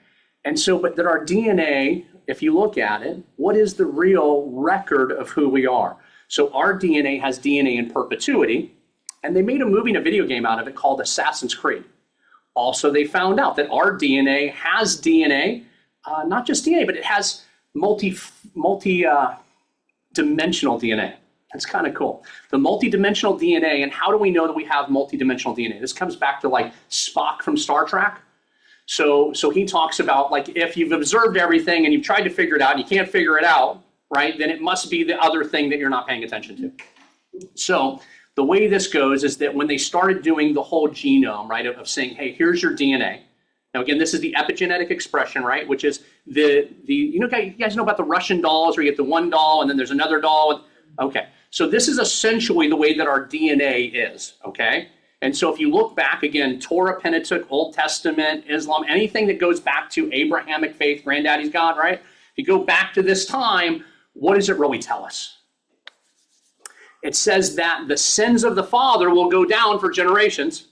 And so, but that our DNA, if you look at it, what is the real record of who we are? So our DNA has DNA in perpetuity, and they made a movie and a video game out of it called Assassin's Creed. Also, they found out that our DNA has DNA, not just DNA, but it has multi-dimensional DNA. That's kind of cool. The multi-dimensional DNA, and how do we know that we have multi-dimensional DNA? This comes back to like Spock from Star Trek. So he talks about, like, if you've observed everything and you've tried to figure it out and you can't figure it out, right, then it must be the other thing that you're not paying attention to. So the way this goes is that when they started doing the whole genome, right, of saying, hey, here's your DNA. Now, again, this is the epigenetic expression, right, which is you guys know about the Russian dolls where you get the one doll and then there's another doll. Okay, so this is essentially the way that our DNA is, okay? And so if you look back again, Torah, Pentateuch, Old Testament, Islam, anything that goes back to Abrahamic faith, granddaddy's God, right? If you go back to this time, what does it really tell us? It says that the sins of the father will go down for generations.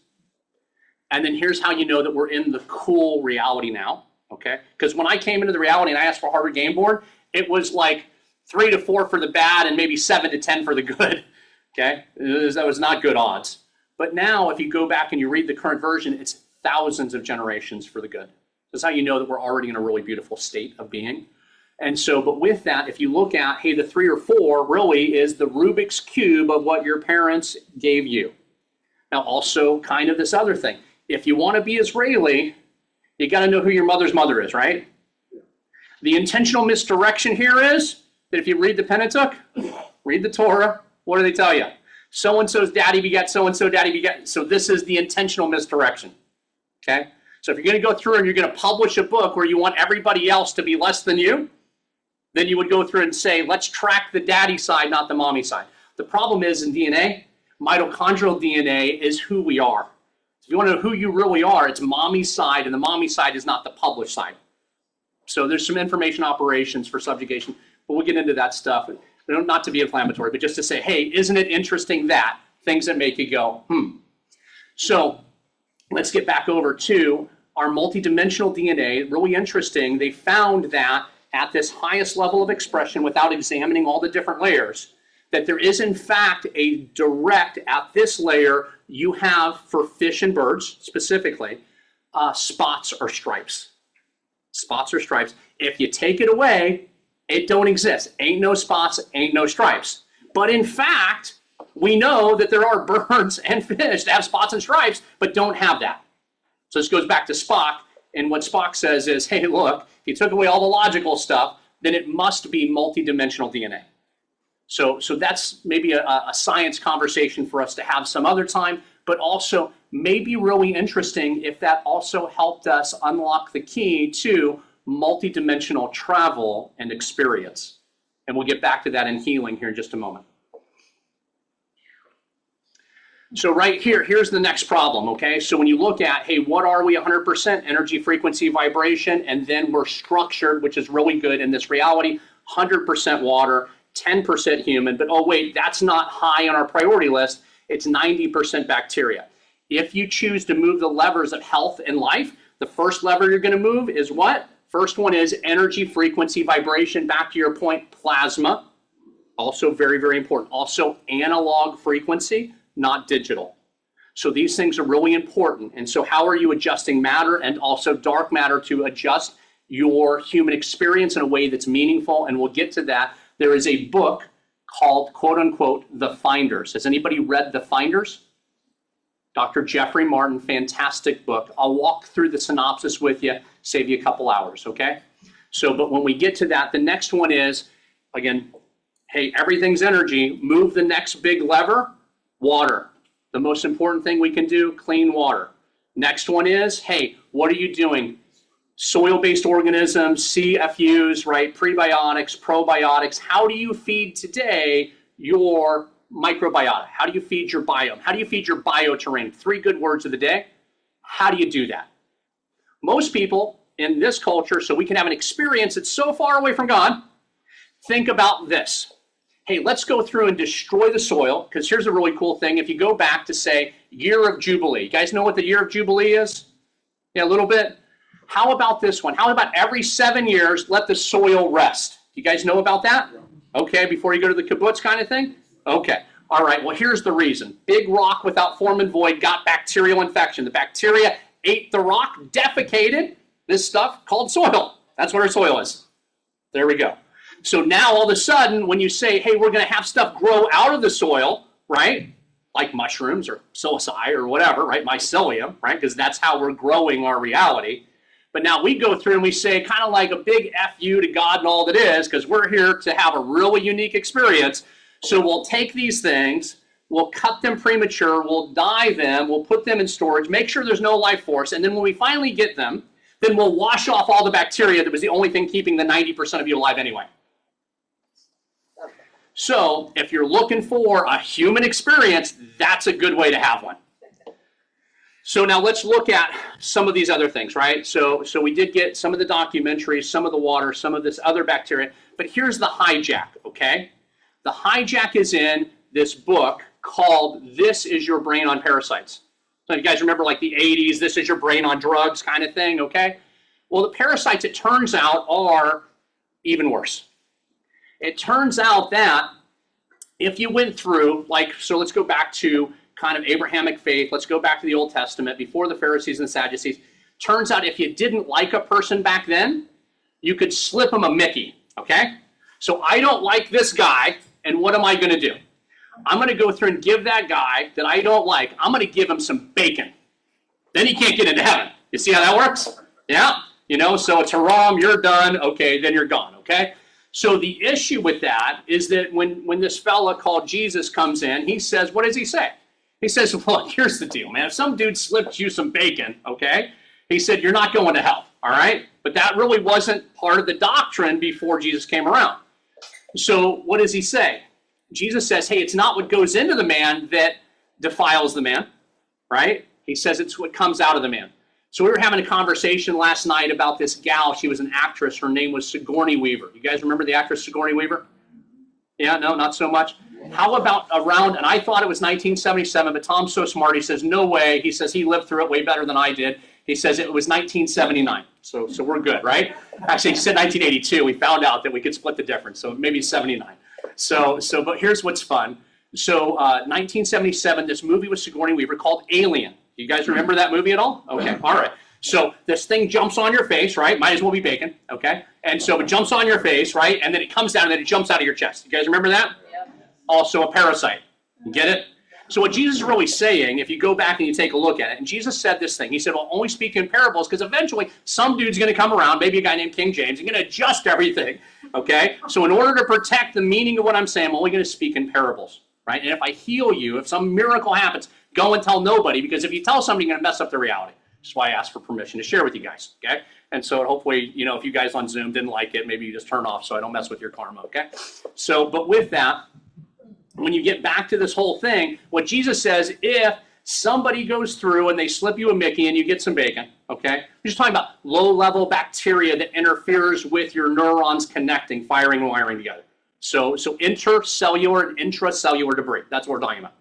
And then here's how you know that we're in the cool reality now, okay? Because when I came into the reality and I asked for a Harvard game board, it was like 3 to 4 for the bad and maybe 7 to 10 for the good, okay? That was not good odds. But now if you go back and you read the current version, it's thousands of generations for the good. That's how you know that we're already in a really beautiful state of being. And so, but with that, if you look at, hey, the 3 or 4 really is the Rubik's Cube of what your parents gave you. Now also kind of this other thing. If you want to be Israeli, you got to know who your mother's mother is, right? The intentional misdirection here is that if you read the Pentateuch, read the Torah, what do they tell you? So-and-so's daddy begat so-and-so, daddy begat. So this is the intentional misdirection, okay? So if you're going to go through and you're going to publish a book where you want everybody else to be less than you, then you would go through and say, let's track the daddy side, not the mommy side. The problem is in DNA, mitochondrial DNA is who we are. If you want to know who you really are, it's mommy's side, and the mommy side is not the published side. So there's some information operations for subjugation, but we'll get into that stuff. Not to be inflammatory, but just to say, hey, isn't it interesting that? Things that make you go, So let's get back over to our multidimensional DNA. Really interesting. They found that at this highest level of expression, without examining all the different layers, that there is in fact a direct, at this layer, you have for fish and birds specifically, spots or stripes. Spots or stripes. If you take it away, it don't exist. Ain't no spots, ain't no stripes. But in fact, we know that there are birds and fish that have spots and stripes, but don't have that. So this goes back to Spock, and what Spock says is, hey, look, if you took away all the logical stuff, then it must be multidimensional DNA. So that's maybe a science conversation for us to have some other time, but also maybe really interesting if that also helped us unlock the key to multidimensional travel and experience. And we'll get back to that in healing here in just a moment. So right here, here's the next problem, okay? So when you look at, hey, what are we? 100% energy, frequency, vibration, and then we're structured, which is really good in this reality, 100% water, 10% human, but oh wait, that's not high on our priority list. It's 90% bacteria. If you choose to move the levers of health and life, the first lever you're going to move is what? First one is energy, frequency, vibration. Back to your point, plasma. Also very, very important. Also analog frequency, not digital. So these things are really important. And so how are you adjusting matter and also dark matter to adjust your human experience in a way that's meaningful? And we'll get to that. There is a book called, quote unquote, The Finders. Has anybody read The Finders? Dr. Jeffrey Martin, fantastic book. I'll walk through the synopsis with you, save you a couple hours, okay? So, but when we get to that, the next one is, again, hey, everything's energy. Move the next big lever, water. The most important thing we can do, clean water. Next one is, hey, what are you doing? Soil-based organisms, CFUs, right? Prebiotics, probiotics. How do you feed today your microbiota? How do you feed your biome? How do you feed your bioterrain? 3 good words of the day. How do you do that? Most people in this culture, so we can have an experience that's so far away from God, think about this. Hey, let's go through and destroy the soil, because here's a really cool thing. If you go back to, say, Year of Jubilee. You guys know what the Year of Jubilee is? Yeah, a little bit. How about this one? How about every 7 years, let the soil rest? You guys know about that? Okay, before you go to the kibbutz kind of thing? Okay. All right, well, here's the reason. Big rock without form and void got bacterial infection. The bacteria ate the rock, defecated this stuff called soil. That's what our soil is. There we go. So now all of a sudden, when you say, hey, we're going to have stuff grow out of the soil, right? Like mushrooms or psilocy or whatever, right? Mycelium, right? Because that's how we're growing our reality. But now we go through and we say kind of like a big F you to God and all that is, because we're here to have a really unique experience. So we'll take these things, we'll cut them premature, we'll dye them, we'll put them in storage, make sure there's no life force, and then when we finally get them, then we'll wash off all the bacteria that was the only thing keeping the 90% of you alive anyway. So if you're looking for a human experience, that's a good way to have one. So now let's look at some of these other things, right? So we did get some of the documentaries, some of the water, some of this other bacteria, but here's the hijack, okay? The hijack is in this book called This Is Your Brain on Parasites. So you guys remember like the 80s, This Is Your Brain on Drugs kind of thing, okay? Well, the parasites, it turns out, are even worse. It turns out that if you went through, like, so let's go back to kind of Abrahamic faith, let's go back to the Old Testament, before the Pharisees and the Sadducees. Turns out if you didn't like a person back then, you could slip them a Mickey, okay? So I don't like this guy, and what am I going to do? I'm going to go through and give that guy that I don't like, I'm going to give him some bacon. Then he can't get into heaven. You see how that works? Yeah? You know, so it's haram, you're done, okay, then you're gone, okay? So the issue with that is that when this fella called Jesus comes in, he says, what does he say? He says, look, here's the deal, man. If some dude slipped you some bacon, okay, he said, you're not going to hell, all right? But that really wasn't part of the doctrine before Jesus came around. So what does he say? Jesus says, hey, it's not what goes into the man that defiles the man, right? He says it's what comes out of the man. So we were having a conversation last night about this gal. She was an actress. Her name was Sigourney Weaver. You guys remember the actress Sigourney Weaver? Yeah, no, not so much. How about around, and I thought it was 1977, but Tom's so smart, he says, no way. He says he lived through it way better than I did. He says it was 1979. So we're good, right? Actually, he said 1982. We found out that we could split the difference, so maybe 79. But here's what's fun. So 1977, this movie with Sigourney Weaver called Alien. You guys remember that movie at all? Okay, all right. So this thing jumps on your face, right? Might as well be bacon, okay? And so it jumps on your face, right? And then it comes down and then it jumps out of your chest. You guys remember that? Yep. Also a parasite. You get it? So what Jesus is really saying, if you go back and you take a look at it, and Jesus said this thing. He said, well, only speak in parables, because eventually some dude's going to come around, maybe a guy named King James, and going to adjust everything, okay? So in order to protect the meaning of what I'm saying, I'm only going to speak in parables, right? And if I heal you, if some miracle happens, go and tell nobody, because if you tell somebody, you're going to mess up the reality. That's why I asked for permission to share with you guys, okay? And so hopefully, you know, if you guys on Zoom didn't like it, maybe you just turn off so I don't mess with your karma, okay? So, but with that, when you get back to this whole thing, what Jesus says, if somebody goes through and they slip you a Mickey and you get some bacon, okay? We're just talking about low-level bacteria that interferes with your neurons connecting, firing and wiring together. So intercellular and intracellular debris, that's what we're talking about.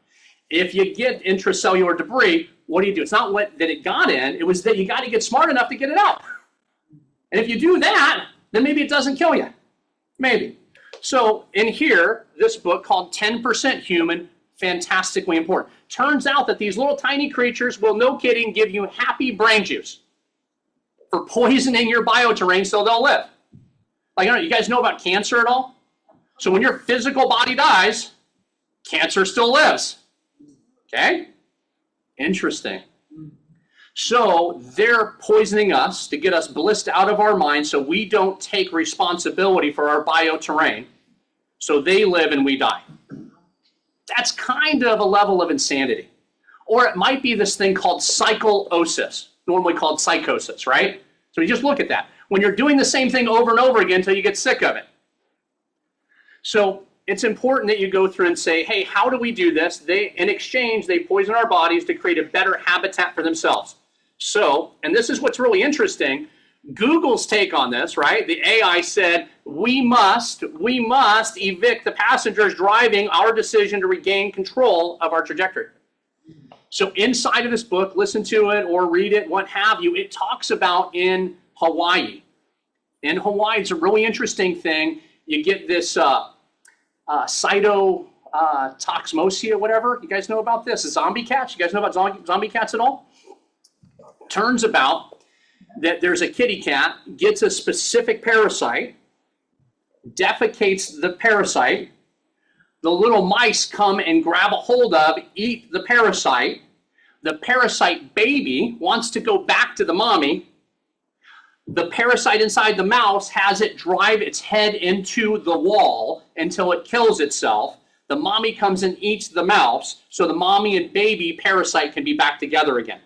if you get intracellular debris, what do? It's not what that it got in, it was that you got to get smart enough to get it out. And if you do that, then maybe it doesn't kill you. Maybe. So in here, this book called 10% Human, fantastically important. Turns out that these little tiny creatures will, no kidding, give you happy brain juice for poisoning your bioterrain so they'll live. Like, I don't know, you guys know about cancer at all? So when your physical body dies, cancer still lives. Okay? Interesting. So they're poisoning us to get us blissed out of our minds so we don't take responsibility for our bioterrain. So they live and we die. That's kind of a level of insanity. Or it might be this thing called psychosis, normally called psychosis, right? So you just look at that. When you're doing the same thing over and over again until you get sick of it. So it's important that you go through and say, hey, how do we do this? In exchange, they poison our bodies to create a better habitat for themselves. So, and this is what's really interesting, Google's take on this, right? The AI said, we must evict the passengers driving our decision to regain control of our trajectory. So inside of this book, listen to it or read it, what have you, it talks about in Hawaii. In Hawaii, it's a really interesting thing. You get this cytotoximosia, whatever. You guys know about this? Zombie cats? You guys know about zombie cats at all? Turns about that there's a kitty cat, gets a specific parasite, defecates the parasite, the little mice come and grab a hold of, eat the parasite baby wants to go back to the mommy, the parasite inside the mouse has it drive its head into the wall until it kills itself, the mommy comes and eats the mouse, so the mommy and baby parasite can be back together again.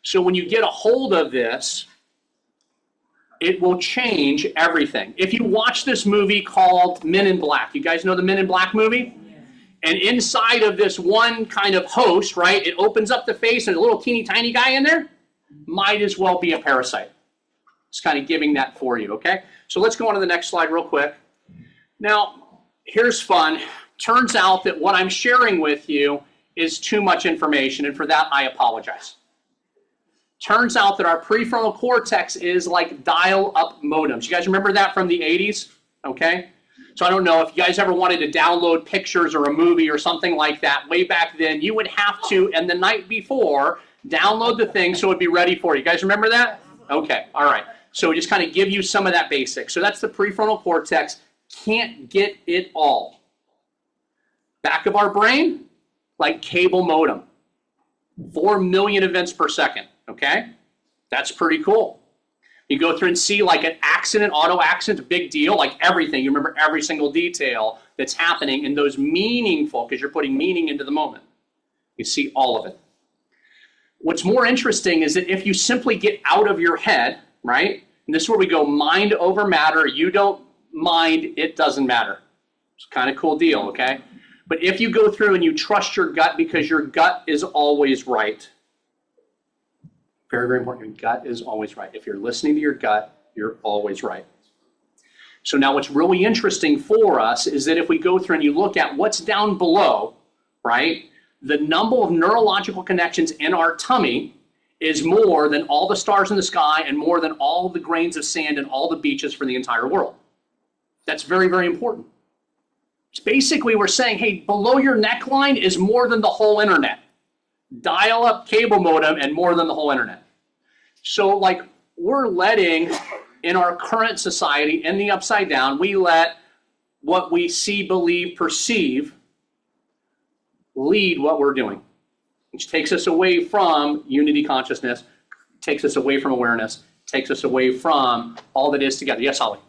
So when you get a hold of this, it will change everything. If you watch this movie called Men in Black, you guys know the Men in Black movie? And inside of this one kind of host, right, it opens up the face and a little teeny tiny guy in there, might as well be a parasite. It's kind of giving that for you, okay? So let's go on to the next slide real quick. Now, here's fun. Turns out that what I'm sharing with you is too much information, and for that, I apologize. Turns out that our prefrontal cortex is like dial-up modems. You guys remember that from the 80s? Okay? So I don't know if you guys ever wanted to download pictures or a movie or something like that. Way back then, you would have to, and the night before, download the thing so it'd be ready for you. You guys remember that? Okay, all right. So we just kind of give you some of that basic. So that's the prefrontal cortex. Can't get it all. Back of our brain, like cable modem. 4 million events per second. Okay, that's pretty cool. You go through and see like an accident, auto accident, a big deal, like everything. You remember every single detail that's happening in those meaningful, because you're putting meaning into the moment. You see all of it. What's more interesting is that if you simply get out of your head, right, and this is where we go mind over matter, you don't mind, it doesn't matter. It's kind of cool deal, okay? But if you go through and you trust your gut because your gut is always right, very, very important. Your gut is always right. If you're listening to your gut, you're always right. So now what's really interesting for us is that if we go through and you look at what's down below, right, the number of neurological connections in our tummy is more than all the stars in the sky and more than all the grains of sand and all the beaches for the entire world. That's very, very important. It's basically we're saying, hey, below your neckline is more than the whole internet. Dial-up cable modem and more than the whole internet. So like we're letting, in our current society, in the upside down, we let what we see, believe, perceive lead what we're doing, which takes us away from unity consciousness, takes us away from awareness, takes us away from all that is together. Yes, Holly?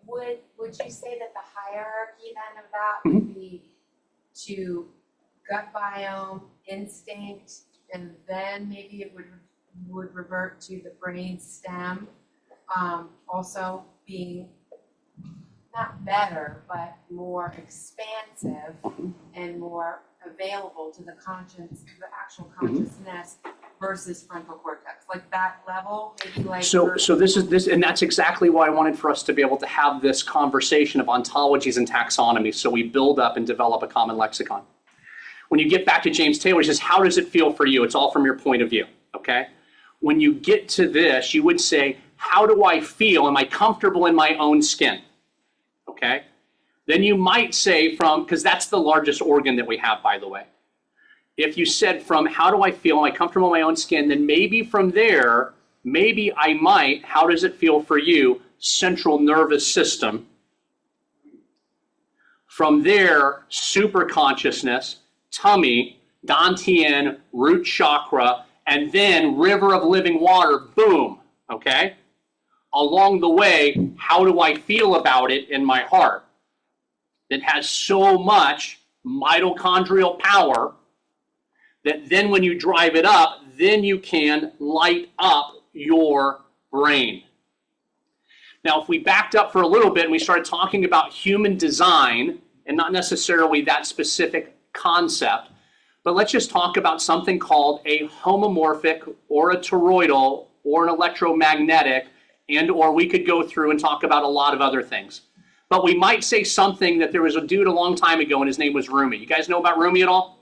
Would you say that the hierarchy then of that would be to gut biome, instinct, and then maybe it would revert to the brain stem, also being not better, but more expansive and more available to the conscience, the actual consciousness versus frontal cortex, like that level, maybe like. So this is this, and that's exactly why I wanted for us to be able to have this conversation of ontologies and taxonomy, so we build up and develop a common lexicon. When you get back to James Taylor, he says, how does it feel for you? It's all from your point of view, okay? When you get to this, you would say, how do I feel? Am I comfortable in my own skin? Okay? Then you might say from, because that's the largest organ that we have, by the way. If you said from, how do I feel? Am I comfortable in my own skin? Then maybe from there, maybe I might, how does it feel for you? Central nervous system. From there, super consciousness, tummy, dantian, root chakra, and then river of living water, boom, okay? Along the way, how do I feel about it in my heart? That has so much mitochondrial power that then when you drive it up, then you can light up your brain. Now, if we backed up for a little bit and we started talking about human design, and not necessarily that specific concept, but let's just talk about something called a homomorphic or a toroidal or an electromagnetic, and or we could go through and talk about a lot of other things. But we might say something that there was a dude a long time ago and his name was Rumi. You guys know about Rumi at all?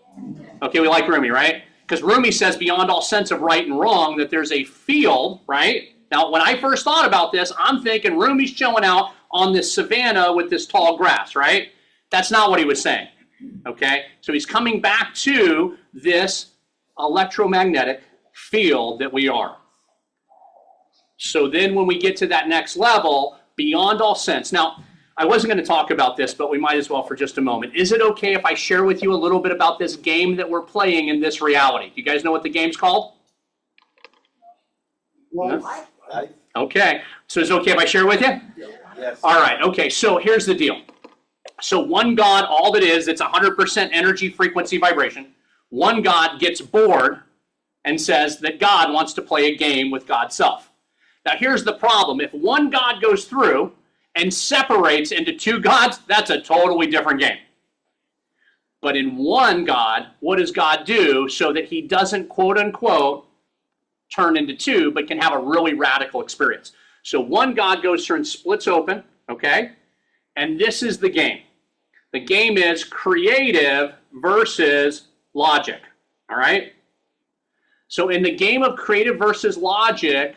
Okay, we like Rumi, right? Because Rumi says beyond all sense of right and wrong that there's a field, right? Now, when I first thought about this, I'm thinking Rumi's chilling out on this savanna with this tall grass, right? That's not what he was saying, okay? So he's coming back to this electromagnetic field that we are. So then when we get to that next level, beyond all sense. Now, I wasn't going to talk about this, but we might as well for just a moment. Is it okay if I share with you a little bit about this game that we're playing in this reality? Do you guys know what the game's called? Well, Okay, so is it okay if I share with you? Yes. All right, okay, so here's the deal. So one God, all that is, it's 100% energy, frequency, vibration. One God gets bored and says that God wants to play a game with God's self. Now here's the problem. If one God goes through and separates into two gods, that's a totally different game. But in one God, what does God do so that he doesn't, quote unquote, turn into two, but can have a really radical experience? So one God goes through and splits open, okay? And this is the game. The game is creative versus logic, all right? So in the game of creative versus logic,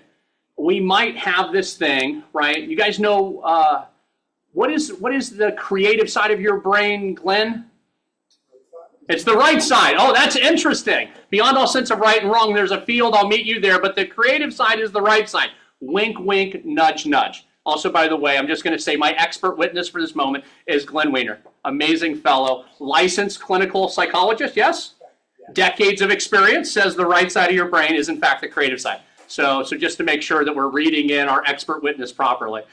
we might have this thing, right? You guys know, what is the creative side of your brain, Glenn? It's the right side. Oh, that's interesting. Beyond all sense of right and wrong, there's a field, I'll meet you there, but the creative side is the right side. Wink, wink, nudge, nudge. Also, by the way, I'm just going to say my expert witness for this moment is Glenn Weiner. Amazing fellow, licensed clinical psychologist, yes? Decades of experience, says the right side of your brain is in fact the creative side. So just to make sure that we're reading in our expert witness properly.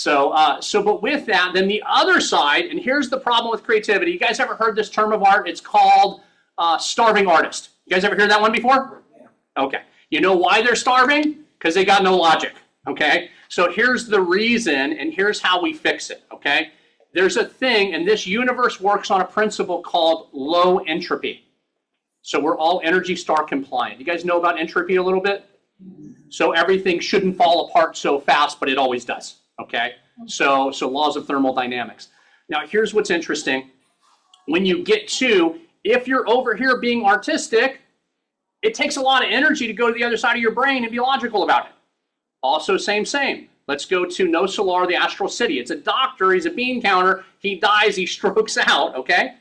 But with that, then the other side, and here's the problem with creativity. You guys ever heard this term of art? It's called starving artist. You guys ever heard that one before? Okay. You know why they're starving? Because they got no logic, okay? So here's the reason, and here's how we fix it, okay? There's a thing, and this universe works on a principle called low entropy. So we're all Energy Star compliant. You guys know about entropy a little bit? So everything shouldn't fall apart so fast, but it always does, okay? So laws of thermodynamics. Now here's what's interesting. When you get to, if you're over here being artistic, it takes a lot of energy to go to the other side of your brain and be logical about it. Also, same. Let's go to No Solar, the Astral City. It's a doctor, he's a bean counter, he dies, he strokes out, okay?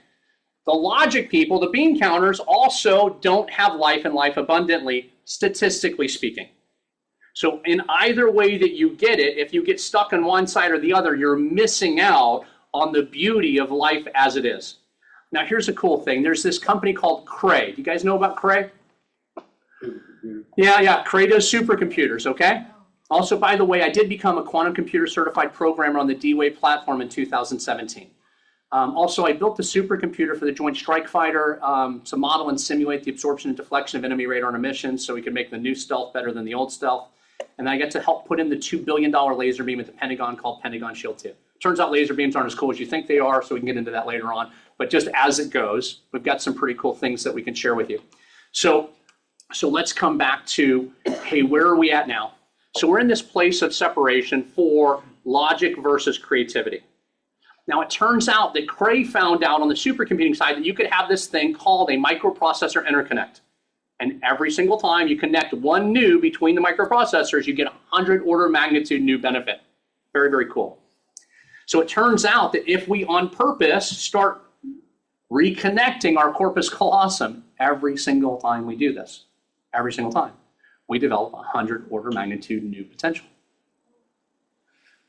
The logic people, the bean counters, also don't have life and life abundantly, statistically speaking. So in either way that you get it, if you get stuck on one side or the other, you're missing out on the beauty of life as it is. Now here's a cool thing. There's this company called Cray. Do you guys know about Cray? Yeah, Cray does supercomputers, okay? Also, by the way, I did become a quantum computer certified programmer on the D-Wave platform in 2017. Also, I built the supercomputer for the Joint Strike Fighter to model and simulate the absorption and deflection of enemy radar on emissions so we could make the new stealth better than the old stealth. And I got to help put in the $2 billion laser beam at the Pentagon called Pentagon Shield 2. Turns out laser beams aren't as cool as you think they are, so we can get into that later on. But just as it goes, we've got some pretty cool things that we can share with you. So So let's come back to, hey, where are we at now? So we're in this place of separation for logic versus creativity. Now it turns out that Cray found out on the supercomputing side that you could have this thing called a microprocessor interconnect. And every single time you connect one new between the microprocessors, you get 100 order of magnitude new benefit. Very, very cool. So it turns out that if we on purpose start reconnecting our corpus callosum every single time we do this, every single time, we develop 100 order of magnitude new potential.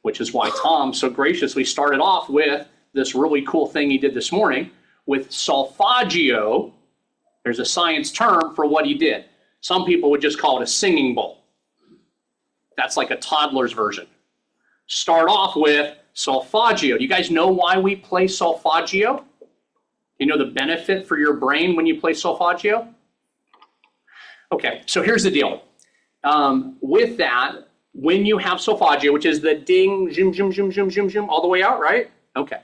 Which is why Tom so graciously started off with this really cool thing he did this morning with solfeggio. There's a science term for what he did. Some people would just call it a singing bowl. That's like a toddler's version. Start off with solfeggio. Do you guys know why we play solfeggio? You know the benefit for your brain when you play solfeggio? Okay, so here's the deal. With that, when you have solfeggio, which is the ding, zoom, zoom, zoom, zoom, zoom, zoom, all the way out, right? Okay.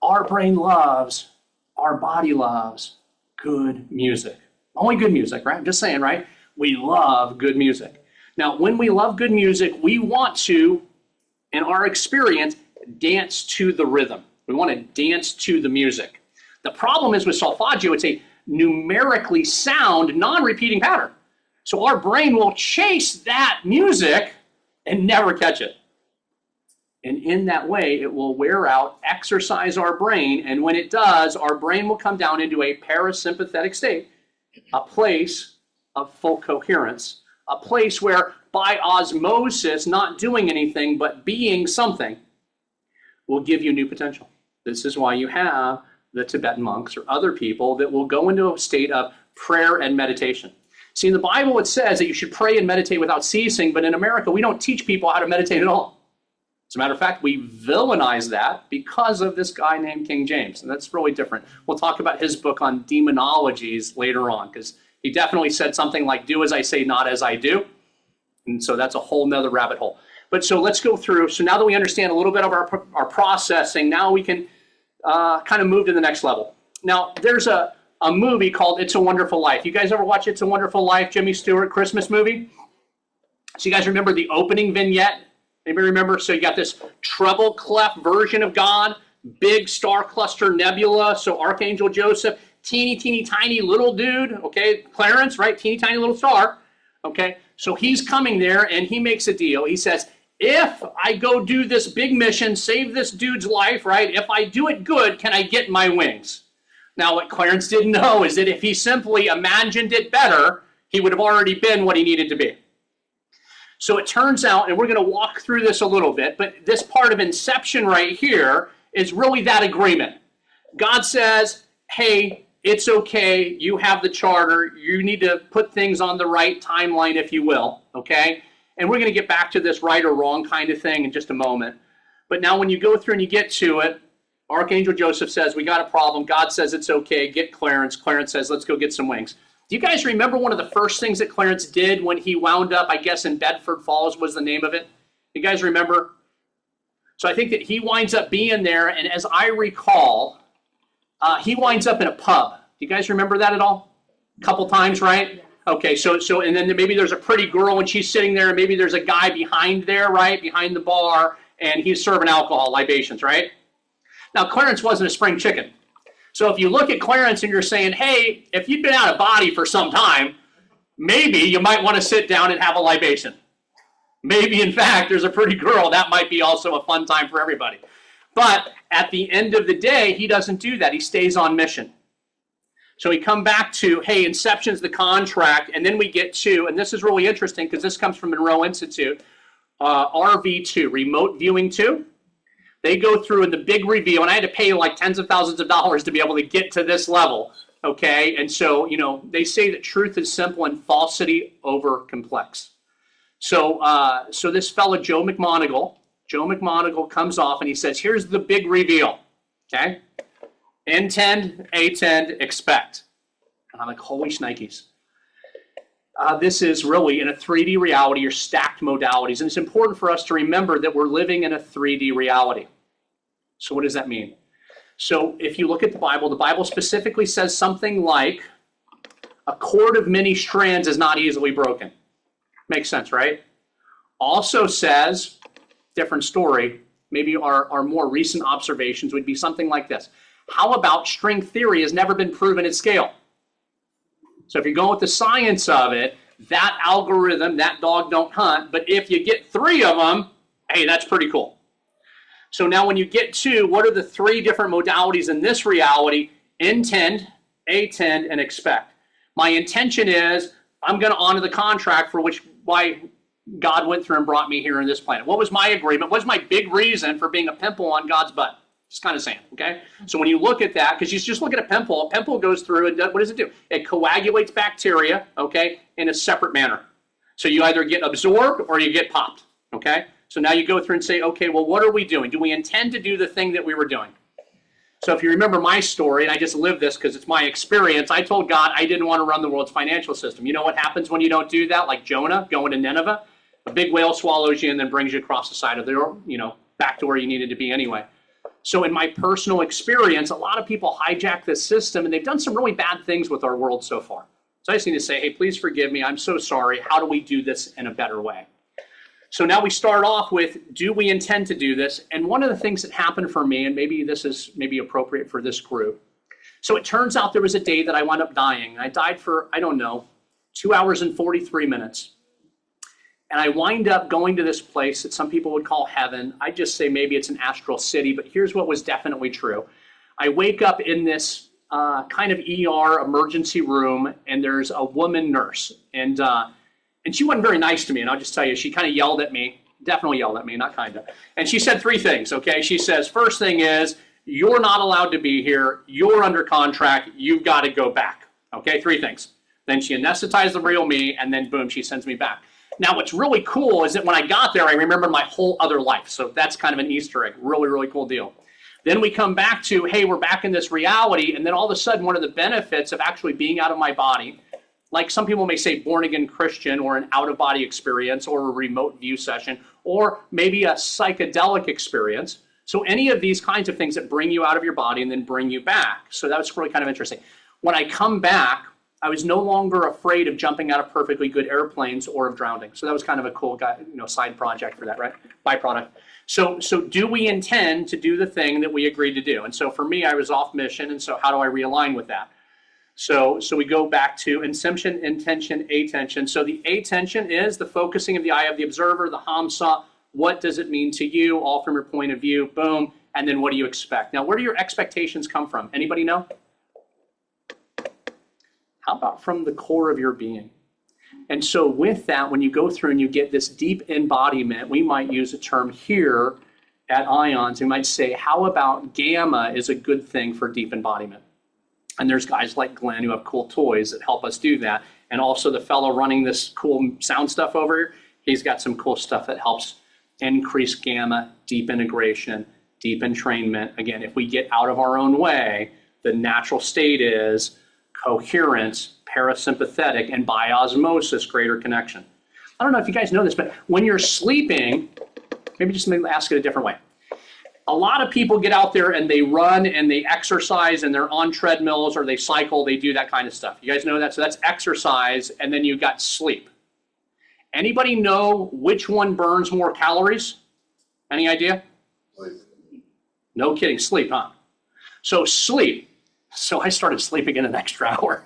Our brain loves, our body loves good music. Only good music, right? I'm just saying, right? We love good music. Now, when we love good music, we want to, in our experience, dance to the rhythm. We want to dance to the music. The problem is with solfeggio, it's a numerically sound, non-repeating pattern. So our brain will chase that music and never catch it. And in that way, it will wear out, exercise our brain, and when it does, our brain will come down into a parasympathetic state, a place of full coherence, a place where by osmosis, not doing anything but being something, will give you new potential. This is why you have the Tibetan monks or other people that will go into a state of prayer and meditation. See, in the Bible, it says that you should pray and meditate without ceasing, but in America, we don't teach people how to meditate at all. As a matter of fact, we villainize that because of this guy named King James, and that's really different. We'll talk about his book on demonologies later on, because he definitely said something like, do as I say, not as I do. And so that's a whole nother rabbit hole. But so let's go through. So now that we understand a little bit of our processing, now we can kind of move to the next level. Now, there's a movie called It's a Wonderful Life. You guys ever watch It's a Wonderful Life, Jimmy Stewart, Christmas movie? So you guys remember the opening vignette? Anybody remember? So you got this treble clef version of God, big star cluster nebula, so Archangel Joseph, teeny, teeny, tiny little dude, okay, Clarence, right, teeny, tiny little star, okay? So he's coming there and he makes a deal. He says, if I go do this big mission, save this dude's life, right, if I do it good, can I get my wings? Now, what Clarence didn't know is that if he simply imagined it better, he would have already been what he needed to be. So it turns out, and we're going to walk through this a little bit, but this part of Inception right here is really that agreement. God says, hey, it's okay, you have the charter, you need to put things on the right timeline, if you will, okay? And we're going to get back to this right or wrong kind of thing in just a moment. But now when you go through and you get to it, Archangel Joseph says, we got a problem. God says it's okay, get Clarence. Clarence says, let's go get some wings. Do you guys remember one of the first things that Clarence did when he wound up, I guess, in Bedford Falls was the name of it? You guys remember? So I think that he winds up being there, and as I recall, he winds up in a pub. Do you guys remember that at all? A couple times, right? Okay, so and then maybe there's a pretty girl and she's sitting there, and maybe there's a guy behind there, right, behind the bar, and he's serving alcohol, libations, right? Now, Clarence wasn't a spring chicken. So if you look at Clarence and you're saying, hey, if you've been out of body for some time, maybe you might want to sit down and have a libation. Maybe, in fact, there's a pretty girl. That might be also a fun time for everybody. But at the end of the day, he doesn't do that. He stays on mission. So we come back to, hey, Inception's the contract, and then we get to, and this is really interesting because this comes from Monroe Institute, RV2, Remote Viewing 2. They go through in the big reveal, and I had to pay like tens of thousands of dollars to be able to get to this level, okay? And so, you know, they say that truth is simple and falsity over complex. So, so this fellow, Joe McMoneagle comes off and he says, here's the big reveal, okay? Intend, attend, expect. And I'm like, holy shnikes. This is really in a 3D reality or stacked modalities. And it's important for us to remember that we're living in a 3D reality. So what does that mean? So if you look at the Bible specifically says something like, A cord of many strands is not easily broken. Makes sense, right? Also says, different story, maybe our more recent observations would be something like this. How about string theory has never been proven at scale? So if you're going with the science of it, that algorithm, that dog don't hunt, but if you get 3 of them, hey, that's pretty cool. So now when you get to what are the 3 different modalities in this reality, intend, attend, and expect. My intention is I'm going to honor the contract for why God went through and brought me here on this planet. What was my agreement? What was my big reason for being a pimple on God's butt? Just kind of saying, okay? So when you look at that, because you just look at a pimple goes through and what does it do? It coagulates bacteria, okay, in a separate manner. So you either get absorbed or you get popped, okay? So now you go through and say, okay, well, what are we doing? Do we intend to do the thing that we were doing? So if you remember my story, and I just lived this because it's my experience, I told God I didn't want to run the world's financial system. You know what happens when you don't do that? Like Jonah going to Nineveh? A big whale swallows you and then brings you across the side of the, back to where you needed to be anyway. So in my personal experience, a lot of people hijack this system, and they've done some really bad things with our world so far. So I just need to say, hey, please forgive me. I'm so sorry. How do we do this in a better way? So now we start off with, do we intend to do this? And one of the things that happened for me, and maybe this is appropriate for this group. So it turns out there was a day that I wound up dying. I died for, 2 hours and 43 minutes. And I wind up going to this place that some people would call heaven. I just say maybe it's an astral city, but here's what was definitely true. I wake up in this kind of ER emergency room, and there's a woman nurse. And she wasn't very nice to me, and I'll just tell you, she kind of yelled at me, definitely yelled at me, not kind of. And she said 3 things, okay? She says, first thing is, you're not allowed to be here, you're under contract, you've got to go back, okay? 3 things. Then she anesthetized the real me, and then boom, she sends me back. Now, what's really cool is that when I got there, I remembered my whole other life. So that's kind of an Easter egg. Really, really cool deal. Then we come back to, hey, we're back in this reality. And then all of a sudden, one of the benefits of actually being out of my body, like some people may say born-again Christian or an out-of-body experience or a remote view session or maybe a psychedelic experience. So any of these kinds of things that bring you out of your body and then bring you back. So that was really kind of interesting. When I come back, I was no longer afraid of jumping out of perfectly good airplanes or of drowning. So that was kind of a cool side project for that, right? Byproduct. So do we intend to do the thing that we agreed to do? And so for me, I was off mission. And so how do I realign with that? So we go back to intention, intention, attention. So the attention is the focusing of the eye of the observer, the hamsa. What does it mean to you? All from your point of view. Boom. And then what do you expect? Now, where do your expectations come from? Anybody know? How about from the core of your being? And so with that, when you go through and you get this deep embodiment, we might use a term here at IONS. We might say, how about gamma is a good thing for deep embodiment? And there's guys like Glenn who have cool toys that help us do that. And also the fellow running this cool sound stuff over here, he's got some cool stuff that helps increase gamma, deep integration, deep entrainment. Again, if we get out of our own way, the natural state is coherence, parasympathetic, and by osmosis, greater connection. I don't know if you guys know this, but when you're sleeping, maybe just let me ask it a different way. A lot of people get out there and they run and they exercise and they're on treadmills or they cycle, they do that kind of stuff. You guys know that? So that's exercise, and then you've got sleep. Anybody know which one burns more calories? Any idea? Sleep. No kidding, sleep, huh? So sleep. So I started sleeping in an extra hour,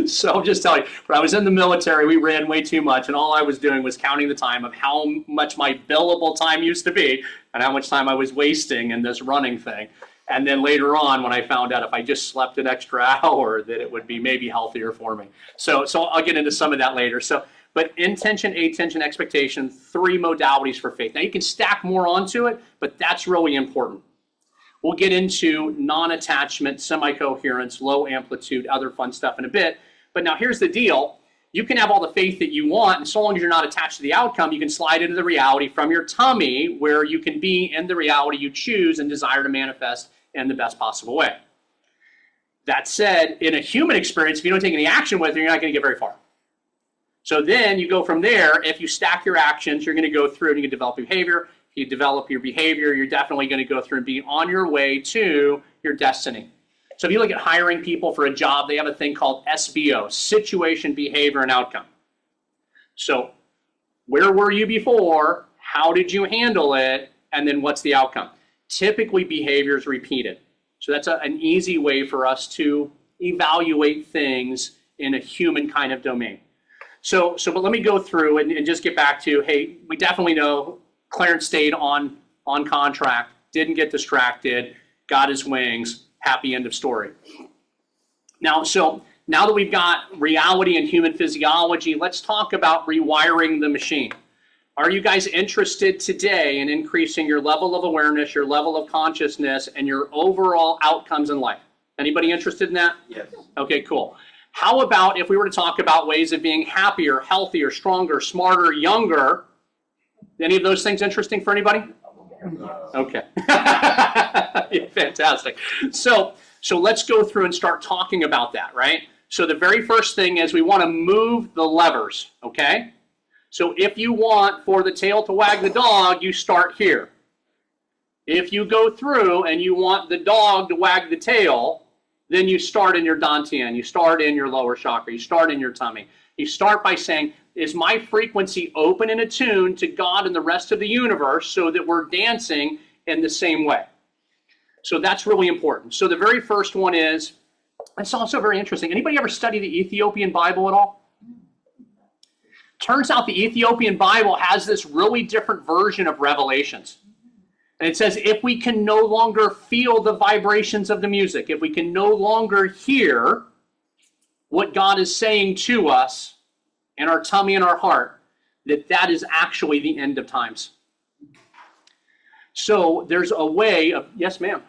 So I'm just telling you, when I was in the military, we ran way too much, and all I was doing was counting the time of how much my billable time used to be and how much time I was wasting in this running thing. And then later on, when I found out if I just slept an extra hour, that it would be maybe healthier for me. So I'll get into some of that later. But intention, attention, expectation, 3 modalities for faith. Now you can stack more onto it, but that's really important. We'll get into non-attachment, semi-coherence, low amplitude, other fun stuff in a bit. But now here's the deal. You can have all the faith that you want, and so long as you're not attached to the outcome, you can slide into the reality from your tummy where you can be in the reality you choose and desire to manifest in the best possible way. That said, in a human experience, if you don't take any action with it, you're not going to get very far. So then you go from there. If you stack your actions, you're going to go through and you can develop behavior. You develop your behavior, you're definitely going to go through and be on your way to your destiny. So if you look at hiring people for a job, they have a thing called SBO, situation, behavior, and outcome. So where were you before? How did you handle it? And then what's the outcome? Typically, behavior is repeated. So that's an easy way for us to evaluate things in a human kind of domain. But let me go through and just get back to, hey, we definitely know Clarence stayed on contract, didn't get distracted, got his wings, happy end of story. Now that we've got reality and human physiology, let's talk about rewiring the machine. Are you guys interested today in increasing your level of awareness, your level of consciousness, and your overall outcomes in life? Anybody interested in that? Yes. Okay, cool. How about if we were to talk about ways of being happier, healthier, stronger, smarter, younger? Any of those things interesting for anybody? Okay. Yeah, fantastic. So let's go through and start talking about that, right? So the very first thing is we want to move the levers, okay? So if you want for the tail to wag the dog, you start here. If you go through and you want the dog to wag the tail, then you start in your dantian, you start in your lower chakra, you start in your tummy. You start by saying, is my frequency open and attuned to God and the rest of the universe so that we're dancing in the same way? So that's really important. So the very first one is, it's also very interesting. Anybody ever study the Ethiopian Bible at all? Turns out the Ethiopian Bible has this really different version of Revelations. And it says, if we can no longer feel the vibrations of the music, if we can no longer hear what God is saying to us in our tummy and our heart, that is actually the end of times. So there's a way of, yes, ma'am.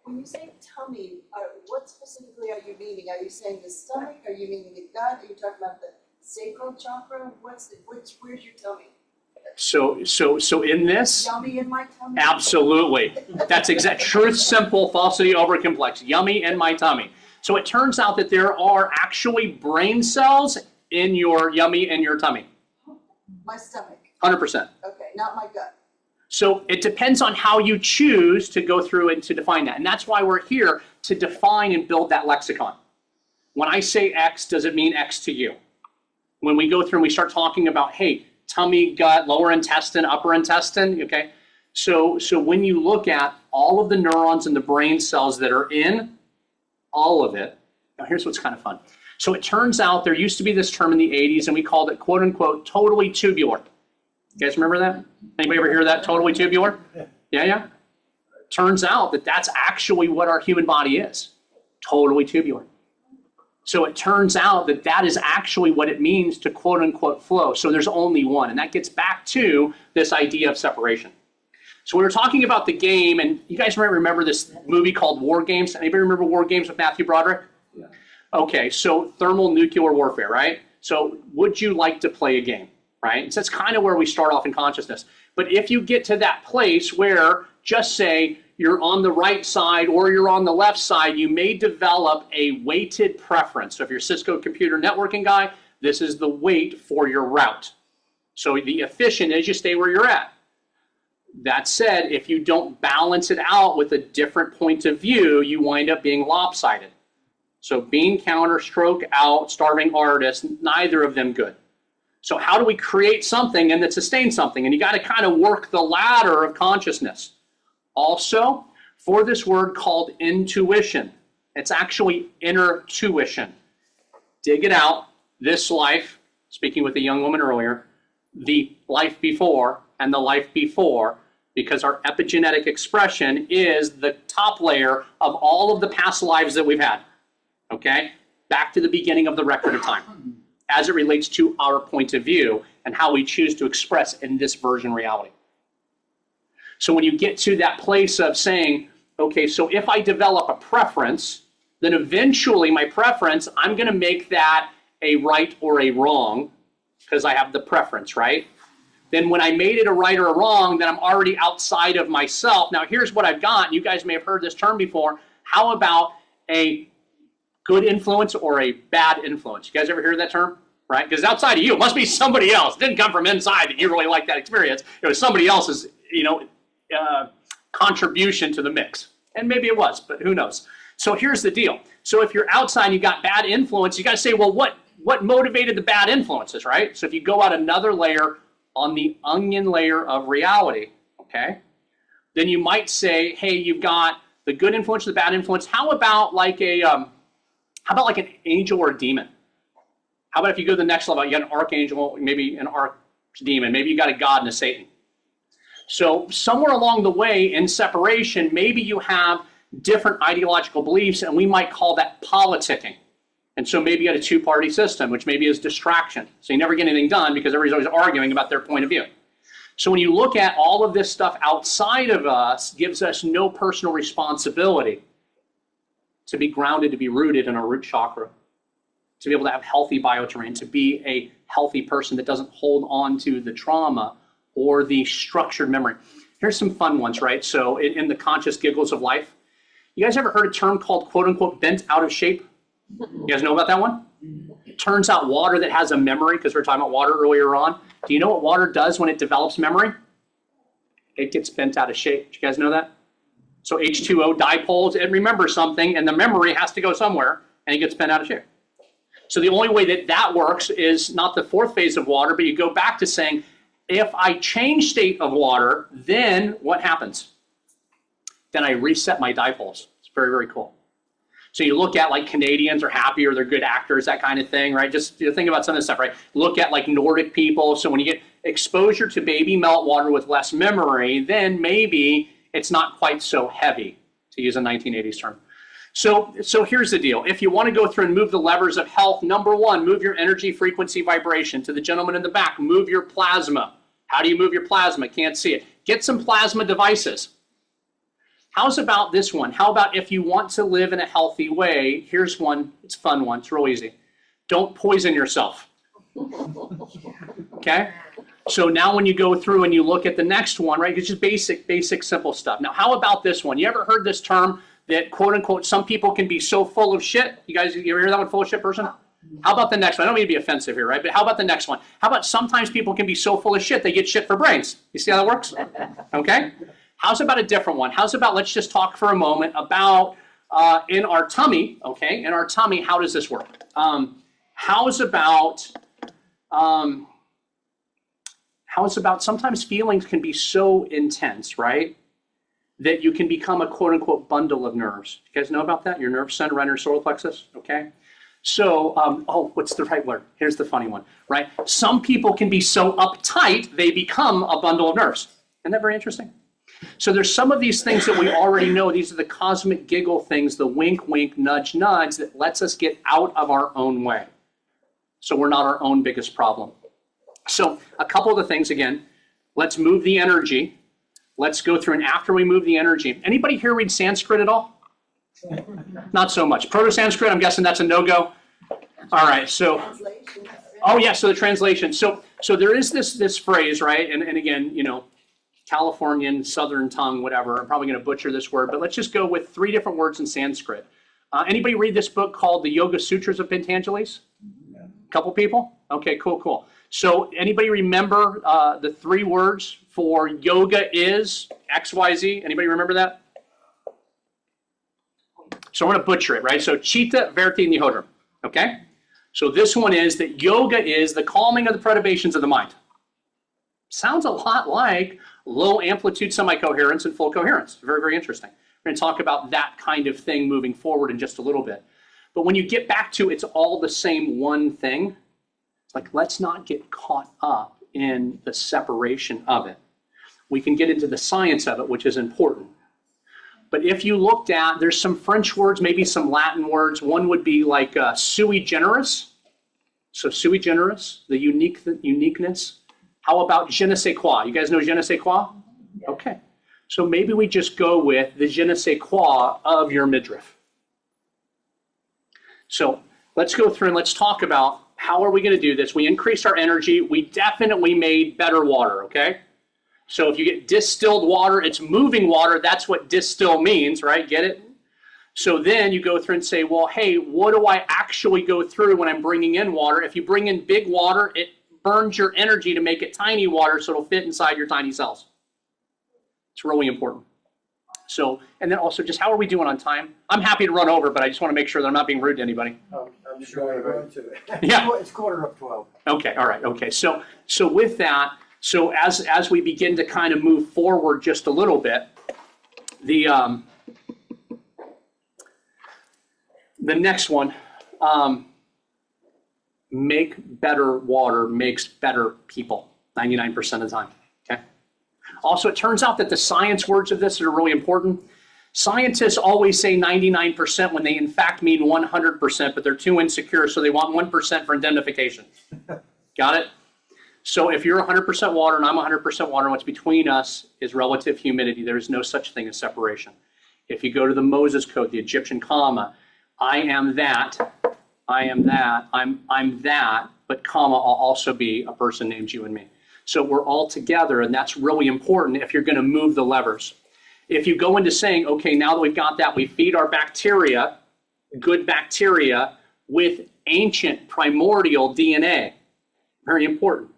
When you say tummy, what specifically are you meaning? Are you saying the stomach? Are you meaning the gut? Are you talking about the sacral chakra? Where's your tummy? So in this, Yummy in my tummy? Absolutely. That's exact. Truth simple, falsity over complex. Yummy in my tummy. So it turns out that there are actually brain cells in your yummy and your tummy. My stomach. 100%. Okay, not my gut. So it depends on how you choose to go through and to define that. And that's why we're here to define and build that lexicon. When I say X, does it mean X to you? When we go through and we start talking about, hey, tummy, gut, lower intestine, upper intestine, okay? So when you look at all of the neurons and the brain cells that are in all of it, now here's what's kind of fun. So it turns out there used to be this term in the 80s and we called it, quote unquote, totally tubular. You guys remember that? Anybody ever hear that, totally tubular? Yeah? Turns out that that's actually what our human body is, totally tubular. So it turns out that that is actually what it means to quote unquote flow. So there's only one, and that gets back to this idea of separation. So we were talking about the game, and you guys might remember this movie called War Games. Anybody remember War Games with Matthew Broderick? Yeah. Okay, so thermal nuclear warfare, right? So would you like to play a game, right? So that's kind of where we start off in consciousness. But if you get to that place where, just say, you're on the right side or you're on the left side, you may develop a weighted preference. So if you're a Cisco computer networking guy, this is the weight for your route. So the efficient is you stay where you're at. That said, if you don't balance it out with a different point of view, you wind up being lopsided. So bean counter, stroke out, starving artist, neither of them good. So how do we create something and that sustains something? And you got to kind of work the ladder of consciousness. Also, for this word called intuition, it's actually inner tuition. Dig it out. This life, speaking with a young woman earlier, the life before and the life before, because our epigenetic expression is the top layer of all of the past lives that we've had. Okay? Back to the beginning of the record of time, as it relates to our point of view and how we choose to express in this version reality. So when you get to that place of saying, okay, so if I develop a preference, then eventually my preference, I'm going to make that a right or a wrong because I have the preference, right? Then when I made it a right or a wrong, then I'm already outside of myself. Now here's what I've got. You guys may have heard this term before. How about a good influence or a bad influence? You guys ever hear that term? Right? Because outside of you, it must be somebody else. It didn't come from inside that you really like that experience. It was somebody else's, contribution to the mix. And maybe it was, but who knows? So here's the deal. So if you're outside and you got bad influence, you got to say, well, what motivated the bad influences, right? So if you go out another layer on the onion layer of reality, okay, then you might say, hey, you've got the good influence, the bad influence. How about like an angel or a demon? How about if you go to the next level, you got an archangel, maybe an archdemon, maybe you got a god and a Satan. So somewhere along the way in separation, maybe you have different ideological beliefs, and we might call that politicking. And so maybe you got a two-party system, which maybe is distraction. So you never get anything done because everybody's always arguing about their point of view. So when you look at all of this stuff outside of us, gives us no personal responsibility to be grounded, to be rooted in our root chakra, to be able to have healthy bioterrain, to be a healthy person that doesn't hold on to the trauma or the structured memory. Here's some fun ones, right? So in the conscious giggles of life, you guys ever heard a term called quote unquote bent out of shape? You guys know about that one? It turns out water that has a memory, because we were talking about water earlier on. Do you know what water does when it develops memory? It gets bent out of shape. Do you guys know that? So H2O dipoles, it remembers something, and the memory has to go somewhere, and it gets bent out of shape. So the only way that that works is not the fourth phase of water, but you go back to saying, if I change state of water, then what happens? Then I reset my dipoles. It's very, very cool. So you look at like Canadians are happy or they're good actors, that kind of thing, right? Just think about some of this stuff, right? Look at like Nordic people. So when you get exposure to baby meltwater with less memory, then maybe it's not quite so heavy, to use a 1980s term. So here's the deal. If you want to go through and move the levers of health, number one, move your energy, frequency, vibration. To the gentleman in the back, move your plasma. How do you move your plasma? Can't see it. Get some plasma devices. How's about this one? How about if you want to live in a healthy way? Here's one. It's a fun one. It's real easy. Don't poison yourself. Okay? So now when you go through and you look at the next one, right, it's just basic, simple stuff. Now, how about this one? You ever heard this term that, quote unquote, some people can be so full of shit? You guys, you ever hear that one, full of shit person? How about the next one? I don't mean to be offensive here, right? But how about the next one? How about sometimes people can be so full of shit, they get shit for brains? You see how that works? Okay? How's about a different one? How's about, let's just talk for a moment about in our tummy, okay? In our tummy, how does this work? How's about sometimes feelings can be so intense, right? That you can become a quote unquote bundle of nerves. You guys know about that? Your nerve center around your solar plexus, okay? So, what's the right word? Here's the funny one, right? Some people can be so uptight, they become a bundle of nerves. Isn't that very interesting? So there's some of these things that we already know. These are the cosmic giggle things, the wink, wink, nudge, nudge that lets us get out of our own way. So we're not our own biggest problem. So a couple of the things, again, let's move the energy. Let's go through, and after we move the energy, anybody here read Sanskrit at all? Not so much. Proto-Sanskrit, I'm guessing that's a no-go. All right, so, Translation. oh yeah, so the translation. So there is this phrase, right? And again, you know, Californian, Southern tongue, whatever. I'm probably going to butcher this word, but let's just go with 3 different words in Sanskrit. Anybody read this book called The Yoga Sutras of Patanjali's? Yeah. Couple people? Okay, cool. So anybody remember the 3 words for yoga is XYZ? Anybody remember that? So I'm going to butcher it, right? So Chitta, Vritti, Nihodra. Okay? So this one is that yoga is the calming of the perturbations of the mind. Sounds a lot like low amplitude semi-coherence and full coherence. Very, very interesting. We're going to talk about that kind of thing moving forward in just a little bit. But when you get back to it's all the same one thing, it's like, let's not get caught up in the separation of it. We can get into the science of it, which is important. But if you looked at, there's some French words, maybe some Latin words. One would be like sui generis. So sui generis, the uniqueness. How about je ne sais quoi? You guys know je ne sais quoi? Okay. So maybe we just go with the je ne sais quoi of your midriff. So let's go through and let's talk about how are we going to do this. We increased our energy. We definitely made better water, okay? So if you get distilled water, it's moving water. That's what distill means, right? Get it? So then you go through and say, well, hey, what do I actually go through when I'm bringing in water? If you bring in big water, it burns your energy to make it tiny water so it'll fit inside your tiny cells. It's really important. So, and then also just how are we doing on time? I'm happy to run over, but I just want to make sure that I'm not being rude to anybody. I'm sure we're going to. Yeah. It's 12:15. Okay, all right, okay. So with that, so as we begin to kind of move forward just a little bit, the next one, make better water makes better people 99% of the time, okay? Also, it turns out that the science words of this are really important. Scientists always say 99% when they in fact mean 100%, but they're too insecure, so they want 1% for indemnification. Got it? So if you're 100% water and I'm 100% water, what's between us is relative humidity. There is no such thing as separation. If you go to the Moses Code, the Egyptian comma, I am that, I am that, I'm that, but comma, I'll also be a person named you and me. So we're all together, and that's really important if you're going to move the levers. If you go into saying, okay, now that we've got that, we feed our bacteria, good bacteria, with ancient primordial DNA. Very important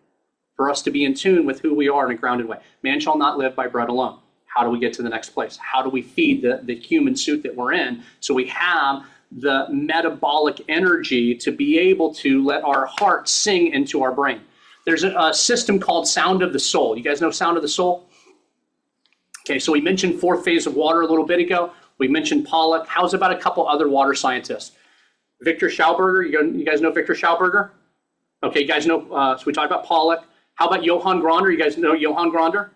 for us to be in tune with who we are in a grounded way. Man shall not live by bread alone. How do we get to the next place? How do we feed the human suit that we're in so we have the metabolic energy to be able to let our heart sing into our brain? There's a system called sound of the soul. You guys know sound of the soul? Okay, so we mentioned fourth phase of water a little bit ago. We mentioned Pollock. How's about a couple other water scientists? Victor Schauberger, you guys know Victor Schauberger? Okay, you guys know, so we talked about Pollock. How about Johann Gronder? You guys know Johann Gronder?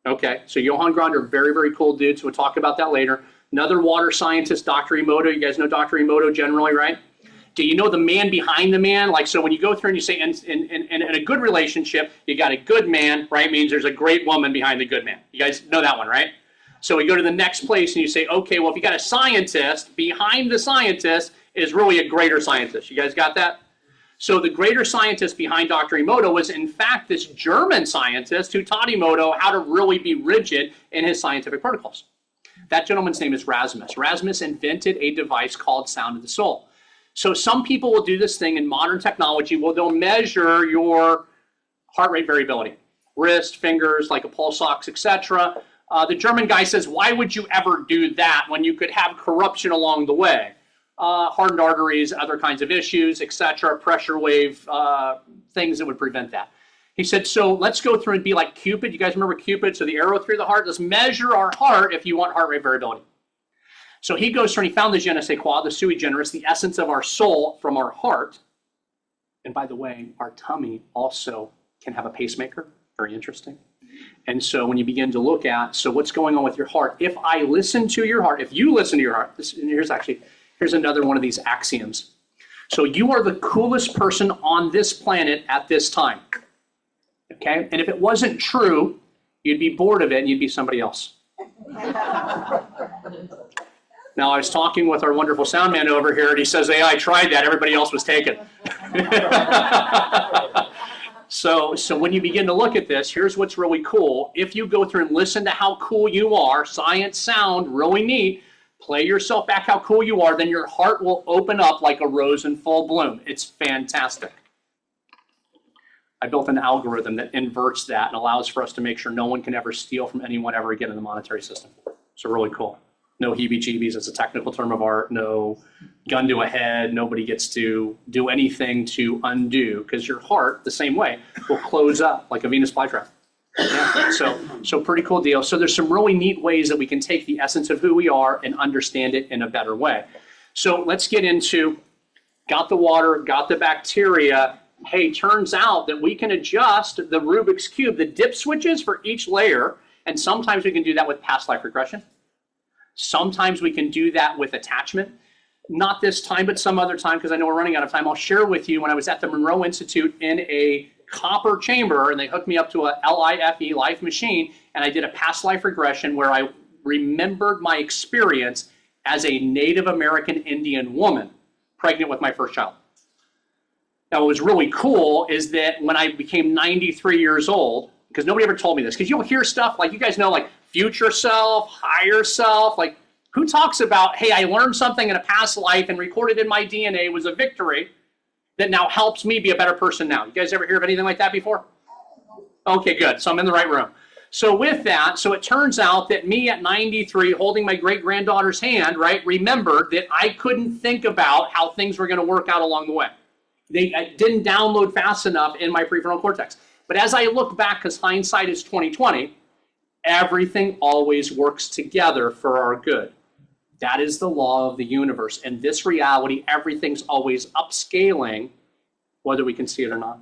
Okay, so Johann Gronder, very, very cool dude, so we'll talk about that later. Another water scientist, Dr. Emoto. You guys know Dr. Emoto generally, right? Do you know the man behind the man? Like, so when you go through and you say, in a good relationship, you got a good man, right? Means there's a great woman behind the good man. You guys know that one, right? So we go to the next place and you say, okay, well, if you got a scientist, behind the scientist is really a greater scientist. You guys got that? So the greater scientist behind Dr. Emoto was, in fact, this German scientist who taught Emoto how to really be rigid in his scientific protocols. That gentleman's name is Rasmus. Rasmus invented a device called Sound of the Soul. So some people will do this thing in modern technology where they'll measure your heart rate variability, wrist, fingers, like a pulse ox, etc. The German guy says, why would you ever do that when you could have corruption along the way? Hardened arteries, other kinds of issues, etc., pressure wave, things that would prevent that. He said, so let's go through and be like Cupid. You guys remember Cupid? So the arrow through the heart, let's measure our heart if you want heart rate variability. So he goes through and he found the je ne sais quoi, the sui generis, the essence of our soul from our heart. And by the way, our tummy also can have a pacemaker. Very interesting. And so when you begin to look at, so what's going on with your heart? If I listen to your heart, if you listen to your heart, here's another one of these axioms. So you are the coolest person on this planet at this time. Okay? And if it wasn't true, you'd be bored of it and you'd be somebody else. Now, I was talking with our wonderful sound man over here, and he says, hey, I tried that. Everybody else was taken. So when you begin to look at this, here's what's really cool. If you go through and listen to how cool you are, science, sound, really neat, play yourself back how cool you are, then your heart will open up like a rose in full bloom. It's fantastic. I built an algorithm that inverts that and allows for us to make sure no one can ever steal from anyone ever again in the monetary system. So really cool. No heebie-jeebies, it's a technical term of art. No gun to a head. Nobody gets to do anything to undo, because your heart, the same way, will close up like a Venus flytrap. Yeah, so pretty cool deal. So there's some really neat ways that we can take the essence of who we are and understand it in a better way. So let's get into, got the water, got the bacteria. Hey, turns out that we can adjust the Rubik's Cube, the dip switches for each layer, and sometimes we can do that with past life regression. Sometimes we can do that with attachment. Not this time, but some other time, because I know we're running out of time. I'll share with you when I was at the Monroe Institute in a copper chamber, and they hooked me up to a LIFE, life machine, and I did a past life regression where I remembered my experience as a Native American Indian woman pregnant with my first child. Now, what was really cool is that when I became 93 years old, because nobody ever told me this, because you'll hear stuff like, you guys know, like future self, higher self, like who talks about, hey, I learned something in a past life and recorded in my DNA was a victory that now helps me be a better person now. You guys ever hear of anything like that before? Okay, good. So I'm in the right room. So with that, so it turns out that me at 93 holding my great-granddaughter's hand, right, remembered that I couldn't think about how things were going to work out along the way. I didn't download fast enough in my prefrontal cortex. But as I look back, because hindsight is 20/20, everything always works together for our good. That is the law of the universe. In this reality, everything's always upscaling, whether we can see it or not.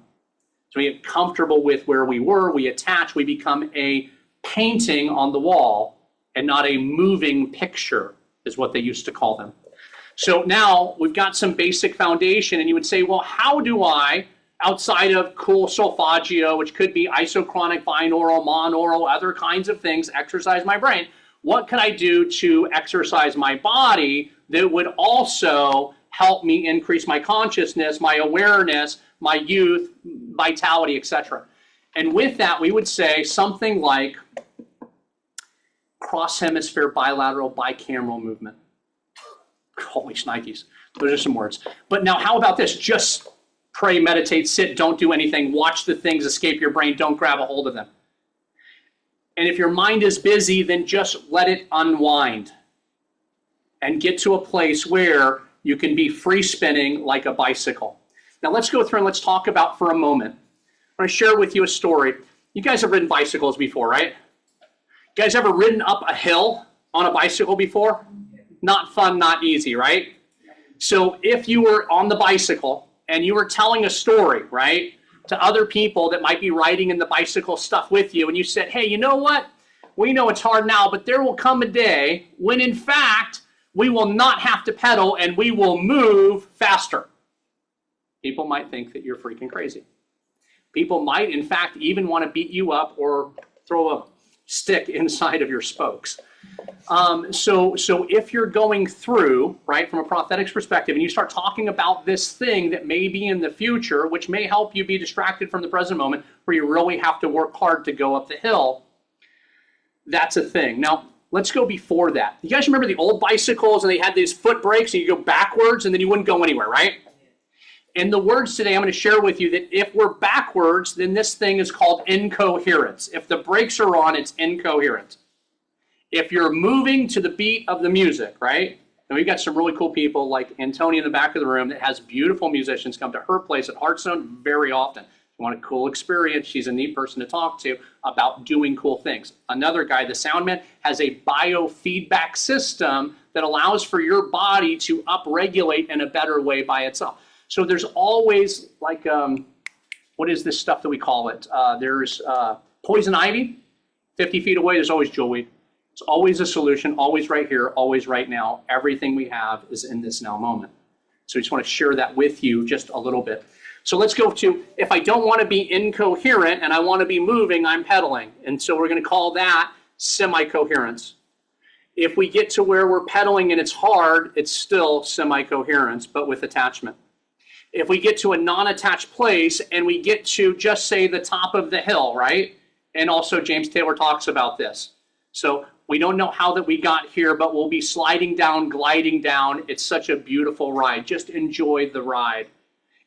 So we get comfortable with where we were, we attach, we become a painting on the wall and not a moving picture, is what they used to call them. So now we've got some basic foundation, and you would say, well, how do I, outside of cool solfeggio, which could be isochronic, binaural, monaural, other kinds of things, exercise my brain? What could I do to exercise my body that would also help me increase my consciousness, my awareness, my youth, vitality, etc.? And with that, we would say something like cross-hemisphere, bilateral, bicameral movement. Holy shnikes. Those are some words. But now how about this? Just pray, meditate, sit, don't do anything, watch the things escape your brain, don't grab a hold of them. And if your mind is busy, then just let it unwind and get to a place where you can be free spinning like a bicycle. Now let's go through and let's talk about for a moment. I'm going to share with you a story. You guys have ridden bicycles before, right? You guys ever ridden up a hill on a bicycle before? Not fun, not easy, right? So if you were on the bicycle and you were telling a story, right, to other people that might be riding in the bicycle stuff with you, and you said, hey, you know what? We know it's hard now, but there will come a day when, in fact, we will not have to pedal and we will move faster. People might think that you're freaking crazy. People might, in fact, even want to beat you up or throw a stick inside of your spokes. So if you're going through, right, from a prosthetics perspective, and you start talking about this thing that may be in the future, which may help you be distracted from the present moment, where you really have to work hard to go up the hill, that's a thing. Now, let's go before that. You guys remember the old bicycles, and they had these foot brakes, and you go backwards, and then you wouldn't go anywhere, right? And the words today, I'm going to share with you that if we're backwards, then this thing is called incoherence. If the brakes are on, it's incoherent. If you're moving to the beat of the music, right? And we've got some really cool people like Antonia in the back of the room that has beautiful musicians come to her place at Hearthstone very often. If you want a cool experience, she's a neat person to talk to about doing cool things. Another guy, the sound man, has a biofeedback system that allows for your body to upregulate in a better way by itself. So there's always like, what is this stuff that we call it? There's poison ivy, 50 feet away, there's always jewelweed. It's always a solution, always right here, always right now. Everything we have is in this now moment. So I just want to share that with you just a little bit. So let's go to, if I don't want to be incoherent and I want to be moving, I'm pedaling. And so we're going to call that semi-coherence. If we get to where we're pedaling and it's hard, it's still semi-coherence, but with attachment. If we get to a non-attached place and we get to just say the top of the hill, right? And also James Taylor talks about this. So we don't know how that we got here, but we'll be sliding down, gliding down. It's such a beautiful ride. Just enjoy the ride.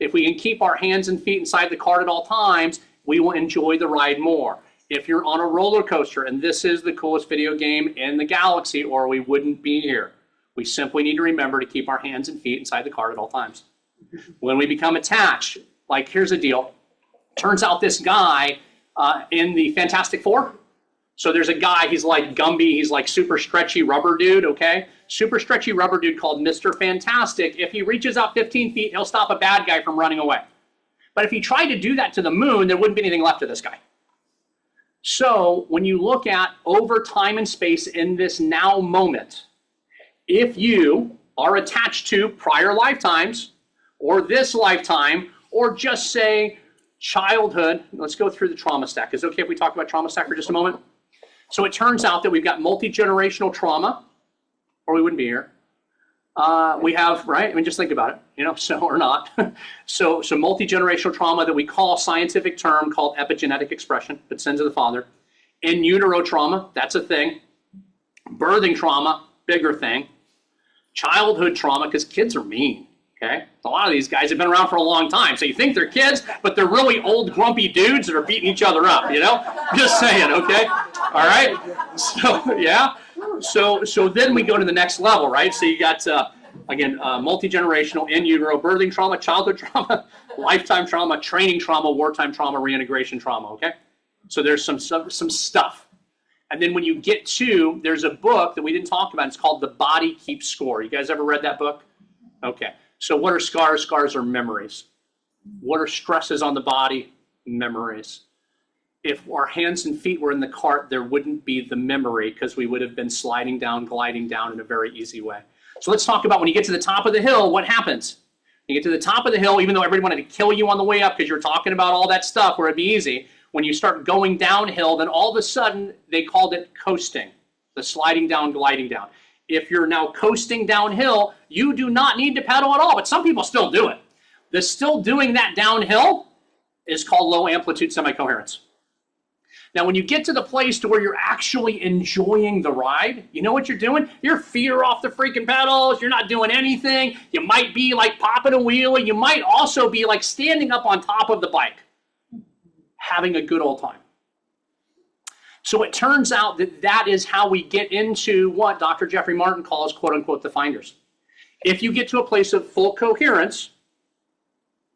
If we can keep our hands and feet inside the cart at all times, we will enjoy the ride more. If you're on a roller coaster, and this is the coolest video game in the galaxy, or we wouldn't be here, we simply need to remember to keep our hands and feet inside the cart at all times. When we become attached, like here's the deal. Turns out this guy in the Fantastic Four, so there's a guy, he's like Gumby, he's like super stretchy rubber dude, okay? Super stretchy rubber dude called Mr. Fantastic. If he reaches out 15 feet, he'll stop a bad guy from running away. But if he tried to do that to the moon, there wouldn't be anything left of this guy. So when you look at over time and space in this now moment, if you are attached to prior lifetimes, or this lifetime, or just say childhood, let's go through the trauma stack. Is it okay if we talk about trauma stack for just a moment? So it turns out that we've got multi-generational trauma, or we wouldn't be here. We have, right? I mean, just think about it, you know, so or not. so multi-generational trauma that we call a scientific term called epigenetic expression, but sins of the father. In utero trauma, that's a thing. Birthing trauma, bigger thing. Childhood trauma, because kids are mean, Okay? A lot of these guys have been around for a long time. So you think they're kids, but they're really old, grumpy dudes that are beating each other up, you know? Just saying, okay? All right? So, yeah. So then we go to the next level, right? So you got, again, multi-generational, in utero, birthing trauma, childhood trauma, lifetime trauma, training trauma, wartime trauma, reintegration trauma, okay? So there's some stuff. And then when you get to, there's a book that we didn't talk about. It's called The Body Keeps Score. You guys ever read that book? Okay. So what are scars? Scars are memories. What are stresses on the body? Memories. If our hands and feet were in the cart, there wouldn't be the memory because we would have been sliding down, gliding down in a very easy way. So let's talk about when you get to the top of the hill, what happens? You get to the top of the hill, even though everybody wanted to kill you on the way up because you're talking about all that stuff where it'd be easy. When you start going downhill, then all of a sudden they called it coasting, the sliding down, gliding down. If you're now coasting downhill, you do not need to pedal at all, but some people still do it. The still doing that downhill is called low amplitude semi-coherence. Now, when you get to the place to where you're actually enjoying the ride, you know what you're doing? Your feet are off the freaking pedals. You're not doing anything. You might be like popping a wheelie. You might also be like standing up on top of the bike, having a good old time. So it turns out that that is how we get into what Dr. Jeffrey Martin calls, quote unquote, the finders. If you get to a place of full coherence,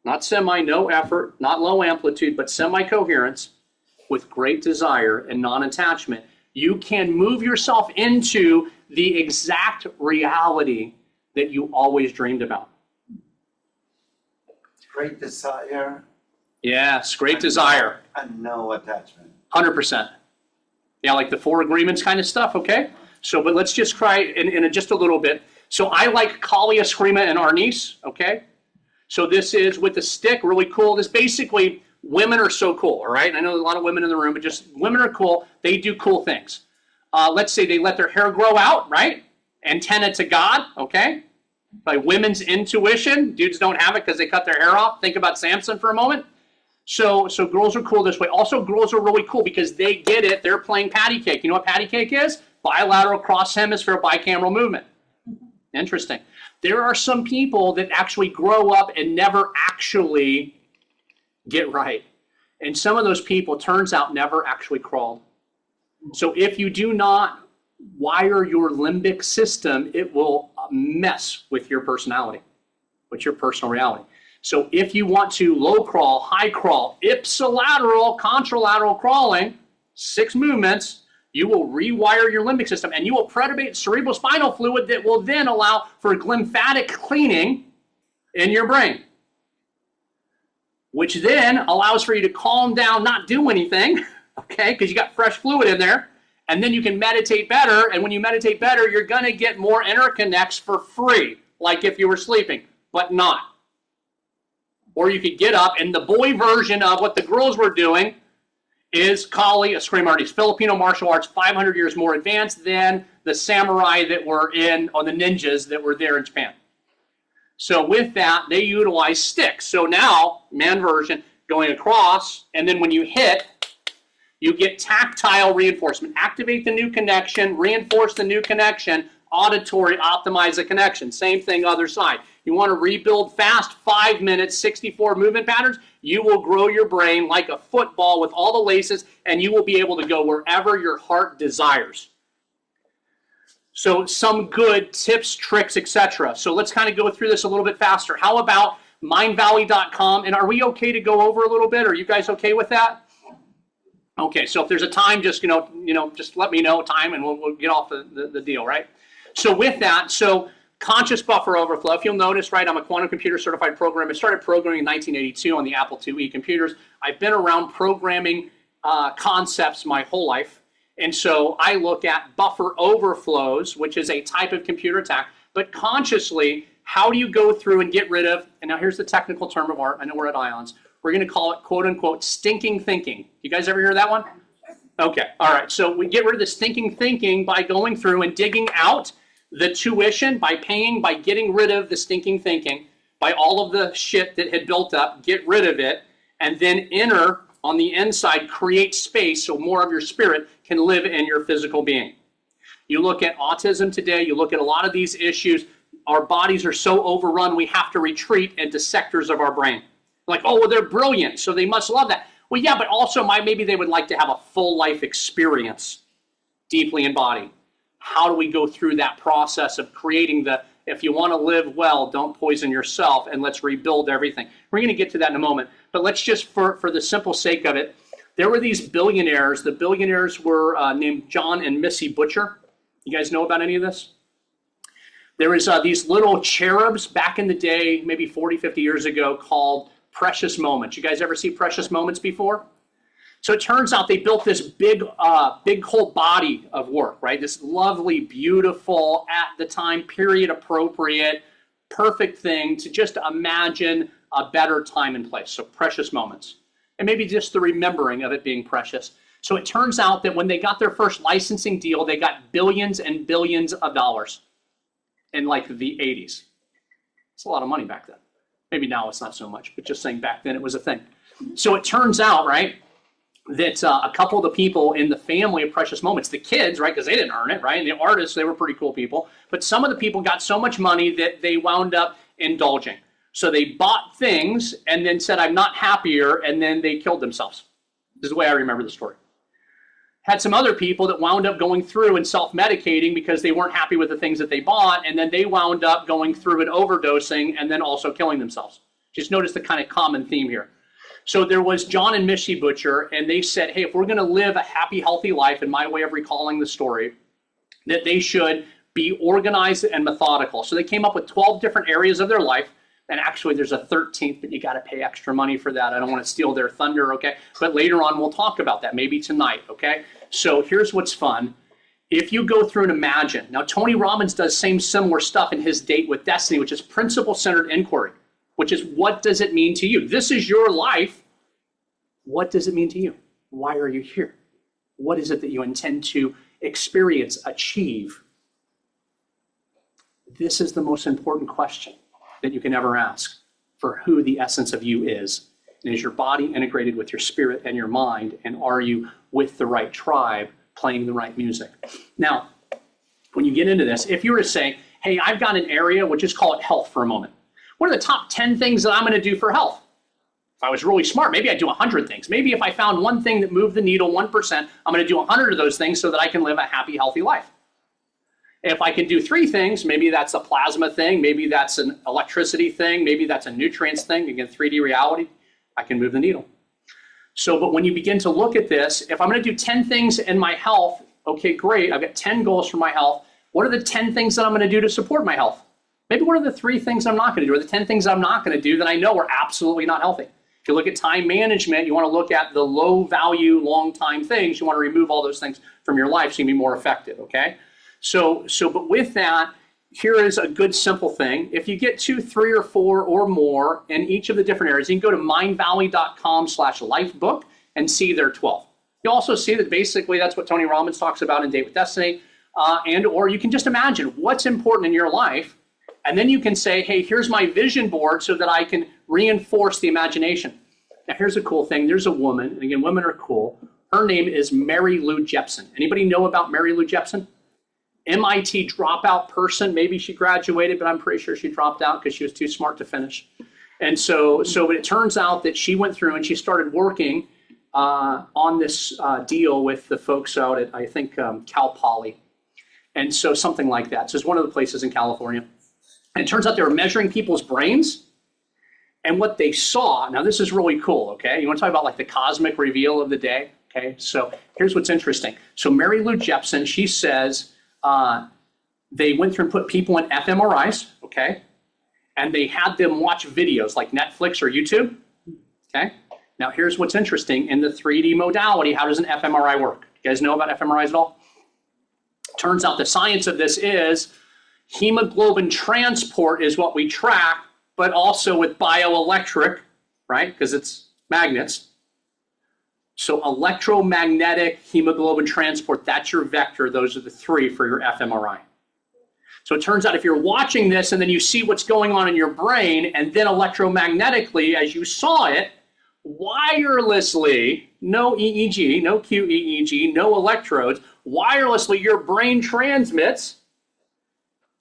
not semi, no effort, not low amplitude, but semi-coherence, with great desire and non-attachment, you can move yourself into the exact reality that you always dreamed about. Great desire. Yes, great desire. And no attachment. 100%. Yeah, like the 4 agreements kind of stuff, okay? So, but let's just try in just a little bit. So I like Kali, Eskrima, and Arnis, okay? So this is with the stick, really cool. This basically, women are so cool, all right? And I know there's a lot of women in the room, but just women are cool. They do cool things. Let's say they let their hair grow out, right? Antenna to God, okay? By women's intuition. Dudes don't have it because they cut their hair off. Think about Samson for a moment. So girls are cool this way. Also, girls are really cool because they get it. They're playing patty cake. You know what patty cake is? Bilateral cross-hemisphere bicameral movement. Interesting. There are some people that actually grow up and never actually get right. And some of those people, turns out, never actually crawled. So if you do not wire your limbic system, it will mess with your personality, with your personal reality. So if you want to low crawl, high crawl, ipsilateral, contralateral crawling, 6 movements, you will rewire your limbic system and you will predate cerebrospinal fluid that will then allow for lymphatic cleaning in your brain, which then allows for you to calm down, not do anything, okay, because you got fresh fluid in there, and then you can meditate better, and when you meditate better, you're going to get more interconnects for free, like if you were sleeping, but not. Or you could get up, and the boy version of what the girls were doing is Kali, Eskrima, Arnis, Filipino martial arts, 500 years more advanced than the samurai that were or the ninjas that were there in Japan. So with that, they utilize sticks. So now, man version, going across, and then when you hit, you get tactile reinforcement. Activate the new connection, reinforce the new connection, auditory, optimize the connection. Same thing, other side. You want to rebuild fast, 5 minutes, 64 movement patterns, you will grow your brain like a football with all the laces, and you will be able to go wherever your heart desires. So some good tips, tricks, etc. So let's kind of go through this a little bit faster. How about mindvalley.com? And are we okay to go over a little bit? Are you guys okay with that? Okay, so if there's a time, just just let me know time, and we'll get off the deal, right? So with that, so conscious buffer overflow. If you'll notice, right, I'm a quantum computer certified programmer. I started programming in 1982 on the Apple IIe computers. I've been around programming concepts my whole life. And so I look at buffer overflows, which is a type of computer attack, but consciously, how do you go through and get rid of, and now here's the technical term of art, I know we're at IONS, we're going to call it, quote unquote, stinking thinking. You guys ever hear that one? Okay, all right, so we get rid of the stinking thinking by going through and digging out the tuition, by paying, by getting rid of the stinking thinking, by all of the shit that had built up, get rid of it, and then enter on the inside, create space so more of your spirit can live in your physical being. You look at autism today, you look at a lot of these issues, our bodies are so overrun, we have to retreat into sectors of our brain. Like, oh, well, they're brilliant, so they must love that. Well, yeah, but also maybe they would like to have a full life experience deeply embodied. How do we go through that process of creating if you want to live well, don't poison yourself, and let's rebuild everything. We're going to get to that in a moment. But let's just, for the simple sake of it, there were these billionaires. The billionaires were named John and Missy Butcher. You guys know about any of this? There was these little cherubs back in the day, maybe 40, 50 years ago, called Precious Moments. You guys ever see Precious Moments before? So it turns out they built this big whole body of work, right? This lovely, beautiful, at the time, period appropriate, perfect thing to just imagine a better time and place. So precious moments. And maybe just the remembering of it being precious. So it turns out that when they got their first licensing deal, they got billions and billions of dollars in like the 80s. It's a lot of money back then. Maybe now it's not so much, but just saying back then it was a thing. So it turns out, right, that a couple of the people in the family of Precious Moments, the kids, right, because they didn't earn it, right, and the artists, they were pretty cool people, but some of the people got so much money that they wound up indulging. So they bought things and then said, I'm not happier, and then they killed themselves. This is the way I remember the story. Had some other people that wound up going through and self-medicating because they weren't happy with the things that they bought, and then they wound up going through and overdosing and then also killing themselves. Just notice the kind of common theme here. So there was John and Missy Butcher, and they said, hey, if we're going to live a happy, healthy life, in my way of recalling the story, that they should be organized and methodical. So they came up with 12 different areas of their life. And actually, there's a 13th, but you got to pay extra money for that. I don't want to steal their thunder, okay? But later on, we'll talk about that, maybe tonight, okay? So here's what's fun. If you go through and imagine, now Tony Robbins does similar stuff in his Date with Destiny, which is principle-centered inquiry, which is what does it mean to you? This is your life. What does it mean to you? Why are you here? What is it that you intend to experience, achieve? This is the most important question that you can ever ask for who the essence of you is. And is your body integrated with your spirit and your mind? And are you with the right tribe playing the right music? Now, when you get into this, if you were to say, hey, I've got an area, we'll just call it health for a moment. What are the top 10 things that I'm going to do for health? If I was really smart, maybe I'd do 100 things. Maybe if I found one thing that moved the needle 1%, I'm going to do 100 of those things so that I can live a happy, healthy life. If I can do 3 things, maybe that's a plasma thing, maybe that's an electricity thing, maybe that's a nutrients thing, again, 3D reality, I can move the needle. So, but when you begin to look at this, if I'm going to do 10 things in my health, okay, great, I've got 10 goals for my health. What are the 10 things that I'm going to do to support my health? Maybe what are the 3 things I'm not going to do, or the 10 things I'm not going to do that I know are absolutely not healthy? If you look at time management, you want to look at the low value, long time things. You want to remove all those things from your life so you can be more effective, okay? But with that, here is a good simple thing. If you get 2, 3, or 4 or more in each of the different areas, you can go to mindvalley.com/lifebook and see their 12. You'll also see that basically that's what Tony Robbins talks about in Date with Destiny, or you can just imagine what's important in your life, and then you can say, hey, here's my vision board so that I can reinforce the imagination. Now, here's a cool thing. There's a woman, and again, women are cool. Her name is Mary Lou Jepsen. Anybody know about Mary Lou Jepsen? MIT dropout person. Maybe she graduated, but I'm pretty sure she dropped out because she was too smart to finish. And so it turns out that she went through and she started working on this deal with the folks out at, I think, Cal Poly. And so something like that. So it's one of the places in California. And it turns out they were measuring people's brains. And what they saw, now this is really cool, okay? You want to talk about like the cosmic reveal of the day? Okay, so here's what's interesting. So Mary Lou Jepsen, she says, they went through and put people in fMRIs, okay? And they had them watch videos like Netflix or YouTube, okay? Now here's what's interesting. In the 3D modality, how does an fMRI work? You guys know about fMRIs at all? Turns out the science of this is hemoglobin transport is what we track, but also with bioelectric, right? Because it's magnets. So electromagnetic hemoglobin transport, that's your vector. Those are the 3 for your fMRI. So it turns out if you're watching this and then you see what's going on in your brain, and then electromagnetically, as you saw it, wirelessly, no EEG, no QEEG, no electrodes, wirelessly your brain transmits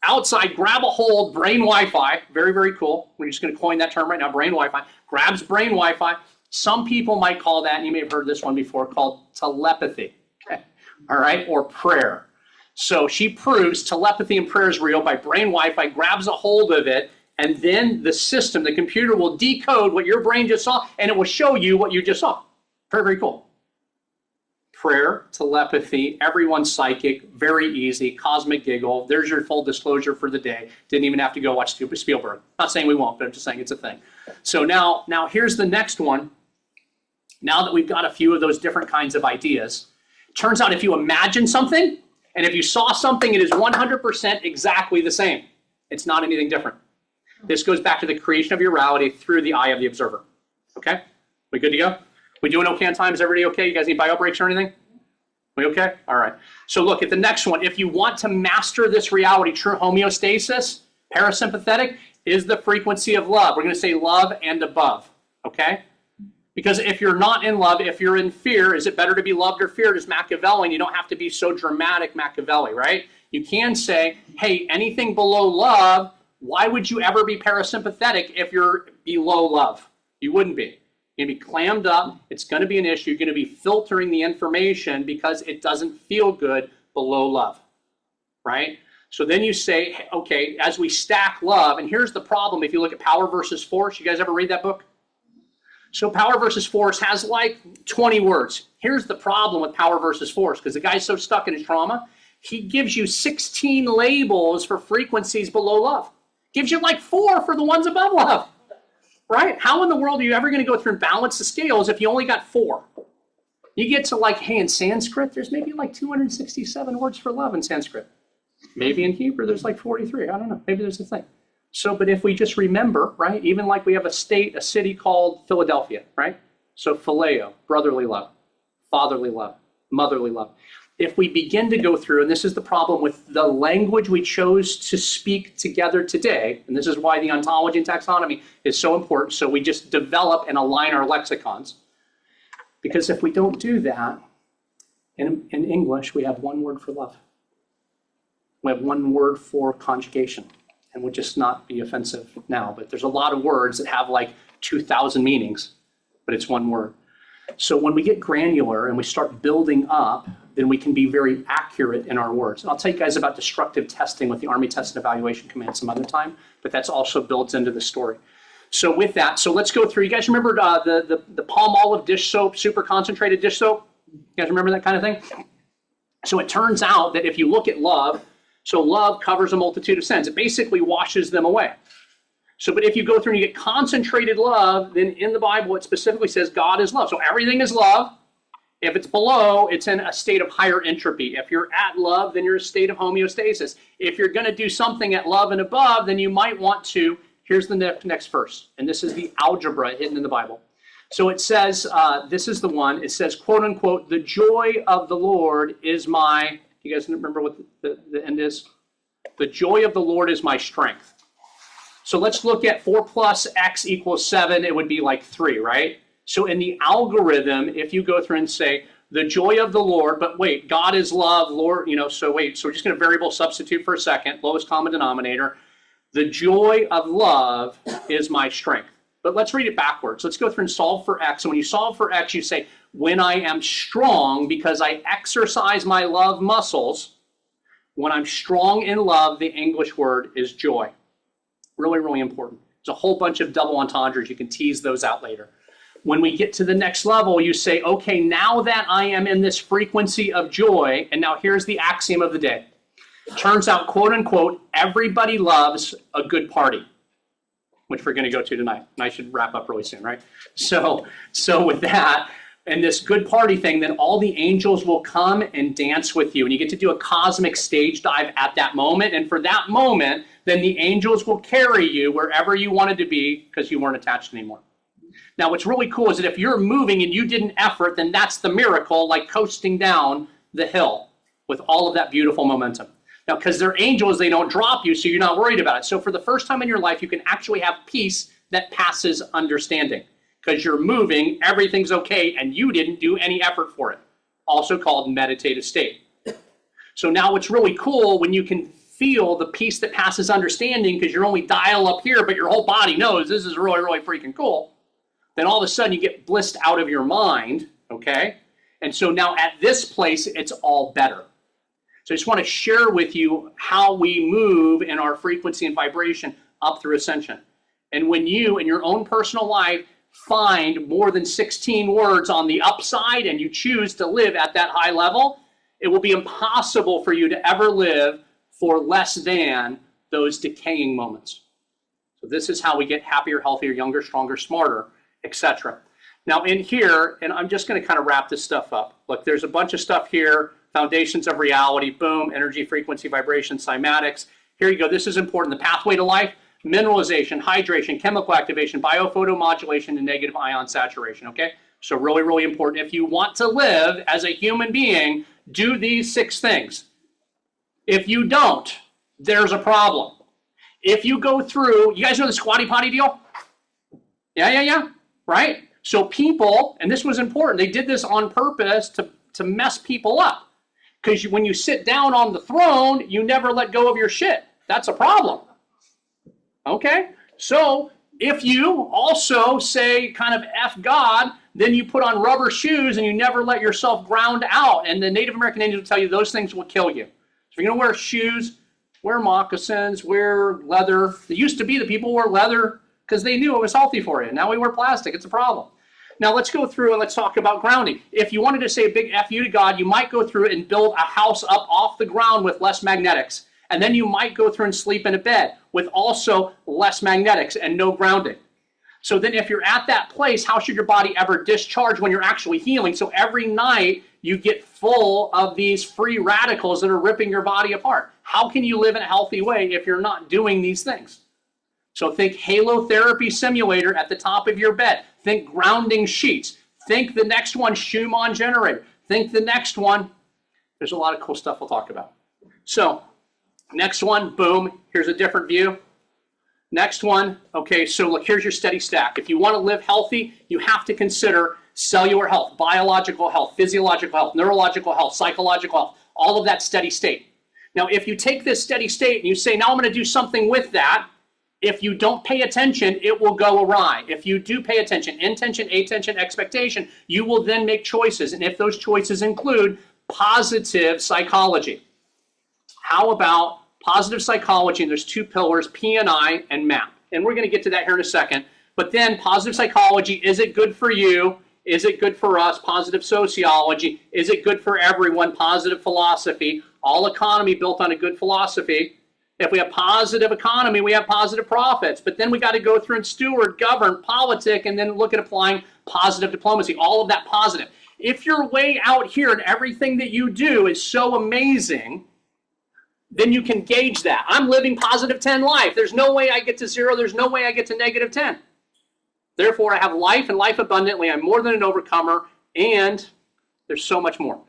outside, grab a hold, brain Wi-Fi, very, very cool. We're just going to coin that term right now, brain Wi-Fi, grabs brain Wi-Fi. Some people might call that, and you may have heard this one before, called telepathy, okay? All right, or prayer. So she proves telepathy and prayer is real by brain Wi-Fi, grabs a hold of it, and then the system, the computer will decode what your brain just saw, and it will show you what you just saw. Very, very cool. Prayer, telepathy, everyone's psychic, very easy, cosmic giggle. There's your full disclosure for the day. Didn't even have to go watch Spielberg. Not saying we won't, but I'm just saying it's a thing. So now here's the next one. Now that we've got a few of those different kinds of ideas, turns out if you imagine something, and if you saw something, it is 100% exactly the same. It's not anything different. This goes back to the creation of your reality through the eye of the observer. Okay? We good to go? We doing okay on time? Is everybody okay? You guys need bio breaks or anything? We okay? All right. So look at the next one. If you want to master this reality, true homeostasis, parasympathetic, is the frequency of love. We're going to say love and above. Okay? Because if you're not in love, if you're in fear, is it better to be loved or feared? Is Machiavellian. You don't have to be so dramatic Machiavelli, right? You can say, hey, anything below love, why would you ever be parasympathetic if you're below love? You wouldn't be. You're going to be clammed up. It's going to be an issue. You're going to be filtering the information because it doesn't feel good below love, right? So then you say, okay, as we stack love, and here's the problem. If you look at Power versus Force, you guys ever read that book? So Power versus Force has like 20 words. Here's the problem with Power versus Force, because the guy's so stuck in his trauma, he gives you 16 labels for frequencies below love. Gives you like 4 for the ones above love. Right? How in the world are you ever going to go through and balance the scales if you only got 4? You get to like, hey, in Sanskrit, there's maybe like 267 words for love in Sanskrit. Maybe in Hebrew, there's like 43. I don't know. Maybe there's a thing. So, but if we just remember, right, even like we have a city called Philadelphia, right? So phileo, brotherly love, fatherly love, motherly love. If we begin to go through, and this is the problem with the language we chose to speak together today, and this is why the ontology and taxonomy is so important, so we just develop and align our lexicons. Because if we don't do that, in English, we have one word for love. We have one word for conjugation, and we'll just not be offensive now, but there's a lot of words that have like 2,000 meanings, but it's one word. So when we get granular and we start building up, then we can be very accurate in our words. And I'll tell you guys about destructive testing with the Army Test and Evaluation Command some other time, but that's also built into the story. So with that, so let's go through. You guys remember the palm olive dish soap, super concentrated dish soap? You guys remember that kind of thing? So it turns out that if you look at love, so love covers a multitude of sins. It basically washes them away. So, but if you go through and you get concentrated love, then in the Bible it specifically says God is love. So everything is love. If it's below, it's in a state of higher entropy. If you're at love, then you're in a state of homeostasis. If you're going to do something at love and above, then you might want to, here's the next verse. And this is the algebra hidden in the Bible. So it says, this is the one, it says, quote unquote, the joy of the Lord is my, you guys remember what the end is? The joy of the Lord is my strength. So let's look at 4 plus x equals 7. It would be like 3, right? So in the algorithm, if you go through and say, the joy of the Lord, but wait, God is love, Lord, so wait, so we're just going to variable substitute for a second, lowest common denominator. The joy of love is my strength. But let's read it backwards. Let's go through and solve for x. And when you solve for x, you say, when I am strong because I exercise my love muscles, when I'm strong in love, the English word is joy. Really, really important. There's a whole bunch of double entendres. You can tease those out later. When we get to the next level, you say, okay, now that I am in this frequency of joy, and now here's the axiom of the day. Turns out, quote unquote, everybody loves a good party, which we're going to go to tonight. And I should wrap up really soon, right? So with that, and this good party thing, then all the angels will come and dance with you. And you get to do a cosmic stage dive at that moment. And for that moment, then the angels will carry you wherever you wanted to be because you weren't attached anymore. Now, what's really cool is that if you're moving and you didn't effort, then that's the miracle, like coasting down the hill with all of that beautiful momentum. Now, because they're angels, they don't drop you, so you're not worried about it. So for the first time in your life, you can actually have peace that passes understanding because you're moving, everything's okay, and you didn't do any effort for it. Also called meditative state. So now what's really cool when you can feel the peace that passes understanding because you're only dial up here, but your whole body knows this is really, really freaking cool, then all of a sudden you get blissed out of your mind, okay? And so now at this place, it's all better. So I just want to share with you how we move in our frequency and vibration up through ascension. And when you, in your own personal life, find more than 16 words on the upside and you choose to live at that high level, it will be impossible for you to ever live for less than those decaying moments. So this is how we get happier, healthier, younger, stronger, smarter, etc. Now in here, and I'm just going to kind of wrap this stuff up. Look, there's a bunch of stuff here. Foundations of reality, boom, energy, frequency, vibration, cymatics. Here you go. This is important. The pathway to life, mineralization, hydration, chemical activation, biophotomodulation, and negative ion saturation, okay? So really, really important. If you want to live as a human being, do these 6 things. If you don't, there's a problem. If you go through, you guys know the squatty potty deal? Yeah, right? So people, and this was important, they did this on purpose to mess people up. Because when you sit down on the throne, you never let go of your shit. That's a problem. Okay? So if you also say kind of F God, then you put on rubber shoes and you never let yourself ground out. And the Native American Indians will tell you those things will kill you. So if you're going to wear shoes, wear moccasins, wear leather. It used to be that people wore leather because they knew it was healthy for you. Now we wear plastic. It's a problem. Now let's go through and let's talk about grounding. If you wanted to say a big F you to God, you might go through and build a house up off the ground with less magnetics. And then you might go through and sleep in a bed with also less magnetics and no grounding. So then if you're at that place, how should your body ever discharge when you're actually healing? So every night you get full of these free radicals that are ripping your body apart. How can you live in a healthy way if you're not doing these things? So think halotherapy simulator at the top of your bed. Think grounding sheets. Think the next one, Schumann generator. Think the next one. There's a lot of cool stuff we'll talk about. So next one, boom, here's a different view. Next one, okay, so look, here's your steady stack. If you want to live healthy, you have to consider cellular health, biological health, physiological health, neurological health, psychological health, all of that steady state. Now, if you take this steady state and you say, now I'm going to do something with that, if you don't pay attention, it will go awry. If you do pay attention, intention, attention, expectation, you will then make choices. And if those choices include positive psychology. How about positive psychology? And there's 2 pillars, P&I and MAP. And we're going to get to that here in a second. But then positive psychology, is it good for you? Is it good for us? Positive sociology, is it good for everyone? Positive philosophy, all economy built on a good philosophy. If we have positive economy, we have positive profits. But then we got to go through and steward, govern, politic, and then look at applying positive diplomacy, all of that positive. If you're way out here and everything that you do is so amazing, then you can gauge that. I'm living positive 10 life. There's no way I get to 0. There's no way I get to negative 10. Therefore, I have life and life abundantly. I'm more than an overcomer, and there's so much more.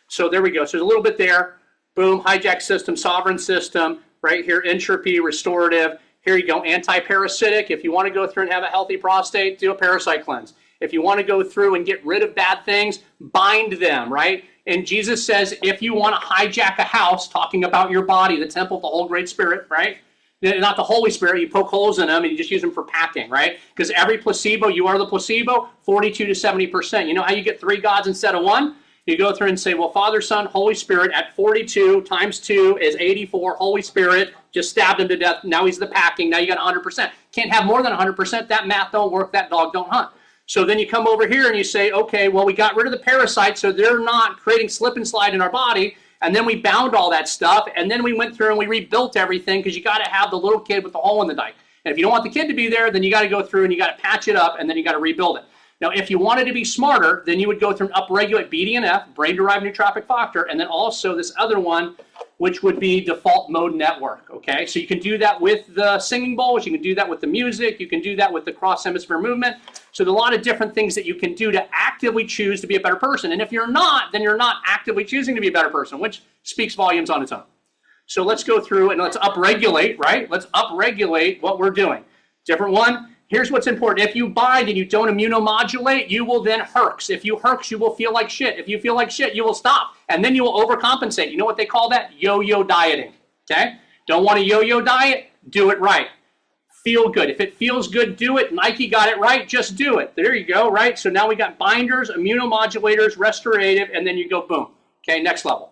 So there we go. So there's a little bit there. Boom, hijack system, sovereign system. Right here, entropy, restorative. Here you go, anti-parasitic. If you want to go through and have a healthy prostate, do a parasite cleanse. If you want to go through and get rid of bad things, bind them, right? And Jesus says, if you want to hijack a house, talking about your body, the temple of the whole great spirit, right? Not the Holy Spirit, you poke holes in them and you just use them for packing, right? Because every placebo, you are the placebo, 42 to 70%. You know how you get 3 gods instead of 1? You go through and say, well, Father, Son, Holy Spirit at 42 times 2 is 84. Holy Spirit just stabbed him to death. Now he's the packing. Now you got 100%. Can't have more than 100%. That math don't work. That dog don't hunt. So then you come over here and you say, okay, well, we got rid of the parasites, so they're not creating slip and slide in our body. And then we bound all that stuff. And then we went through and we rebuilt everything because you got to have the little kid with the hole in the dike. And if you don't want the kid to be there, then you got to go through and you got to patch it up and then you got to rebuild it. Now, if you wanted to be smarter, then you would go through and upregulate BDNF, brain-derived neurotrophic factor, and then also this other one, which would be default mode network, okay? So you can do that with the singing bowls, you can do that with the music, you can do that with the cross-hemisphere movement. So there's a lot of different things that you can do to actively choose to be a better person. And if you're not, then you're not actively choosing to be a better person, which speaks volumes on its own. So let's go through and let's upregulate, right? Let's upregulate what we're doing. Different one. Here's what's important. If you bind and you don't immunomodulate, you will then herx. If you herx, you will feel like shit. If you feel like shit, you will stop. And then you will overcompensate. You know what they call that? Yo-yo dieting. Okay? Don't want a yo-yo diet? Do it right. Feel good. If it feels good, do it. Nike got it right, just do it. There you go, right? So now we got binders, immunomodulators, restorative, and then you go boom. Okay, next level.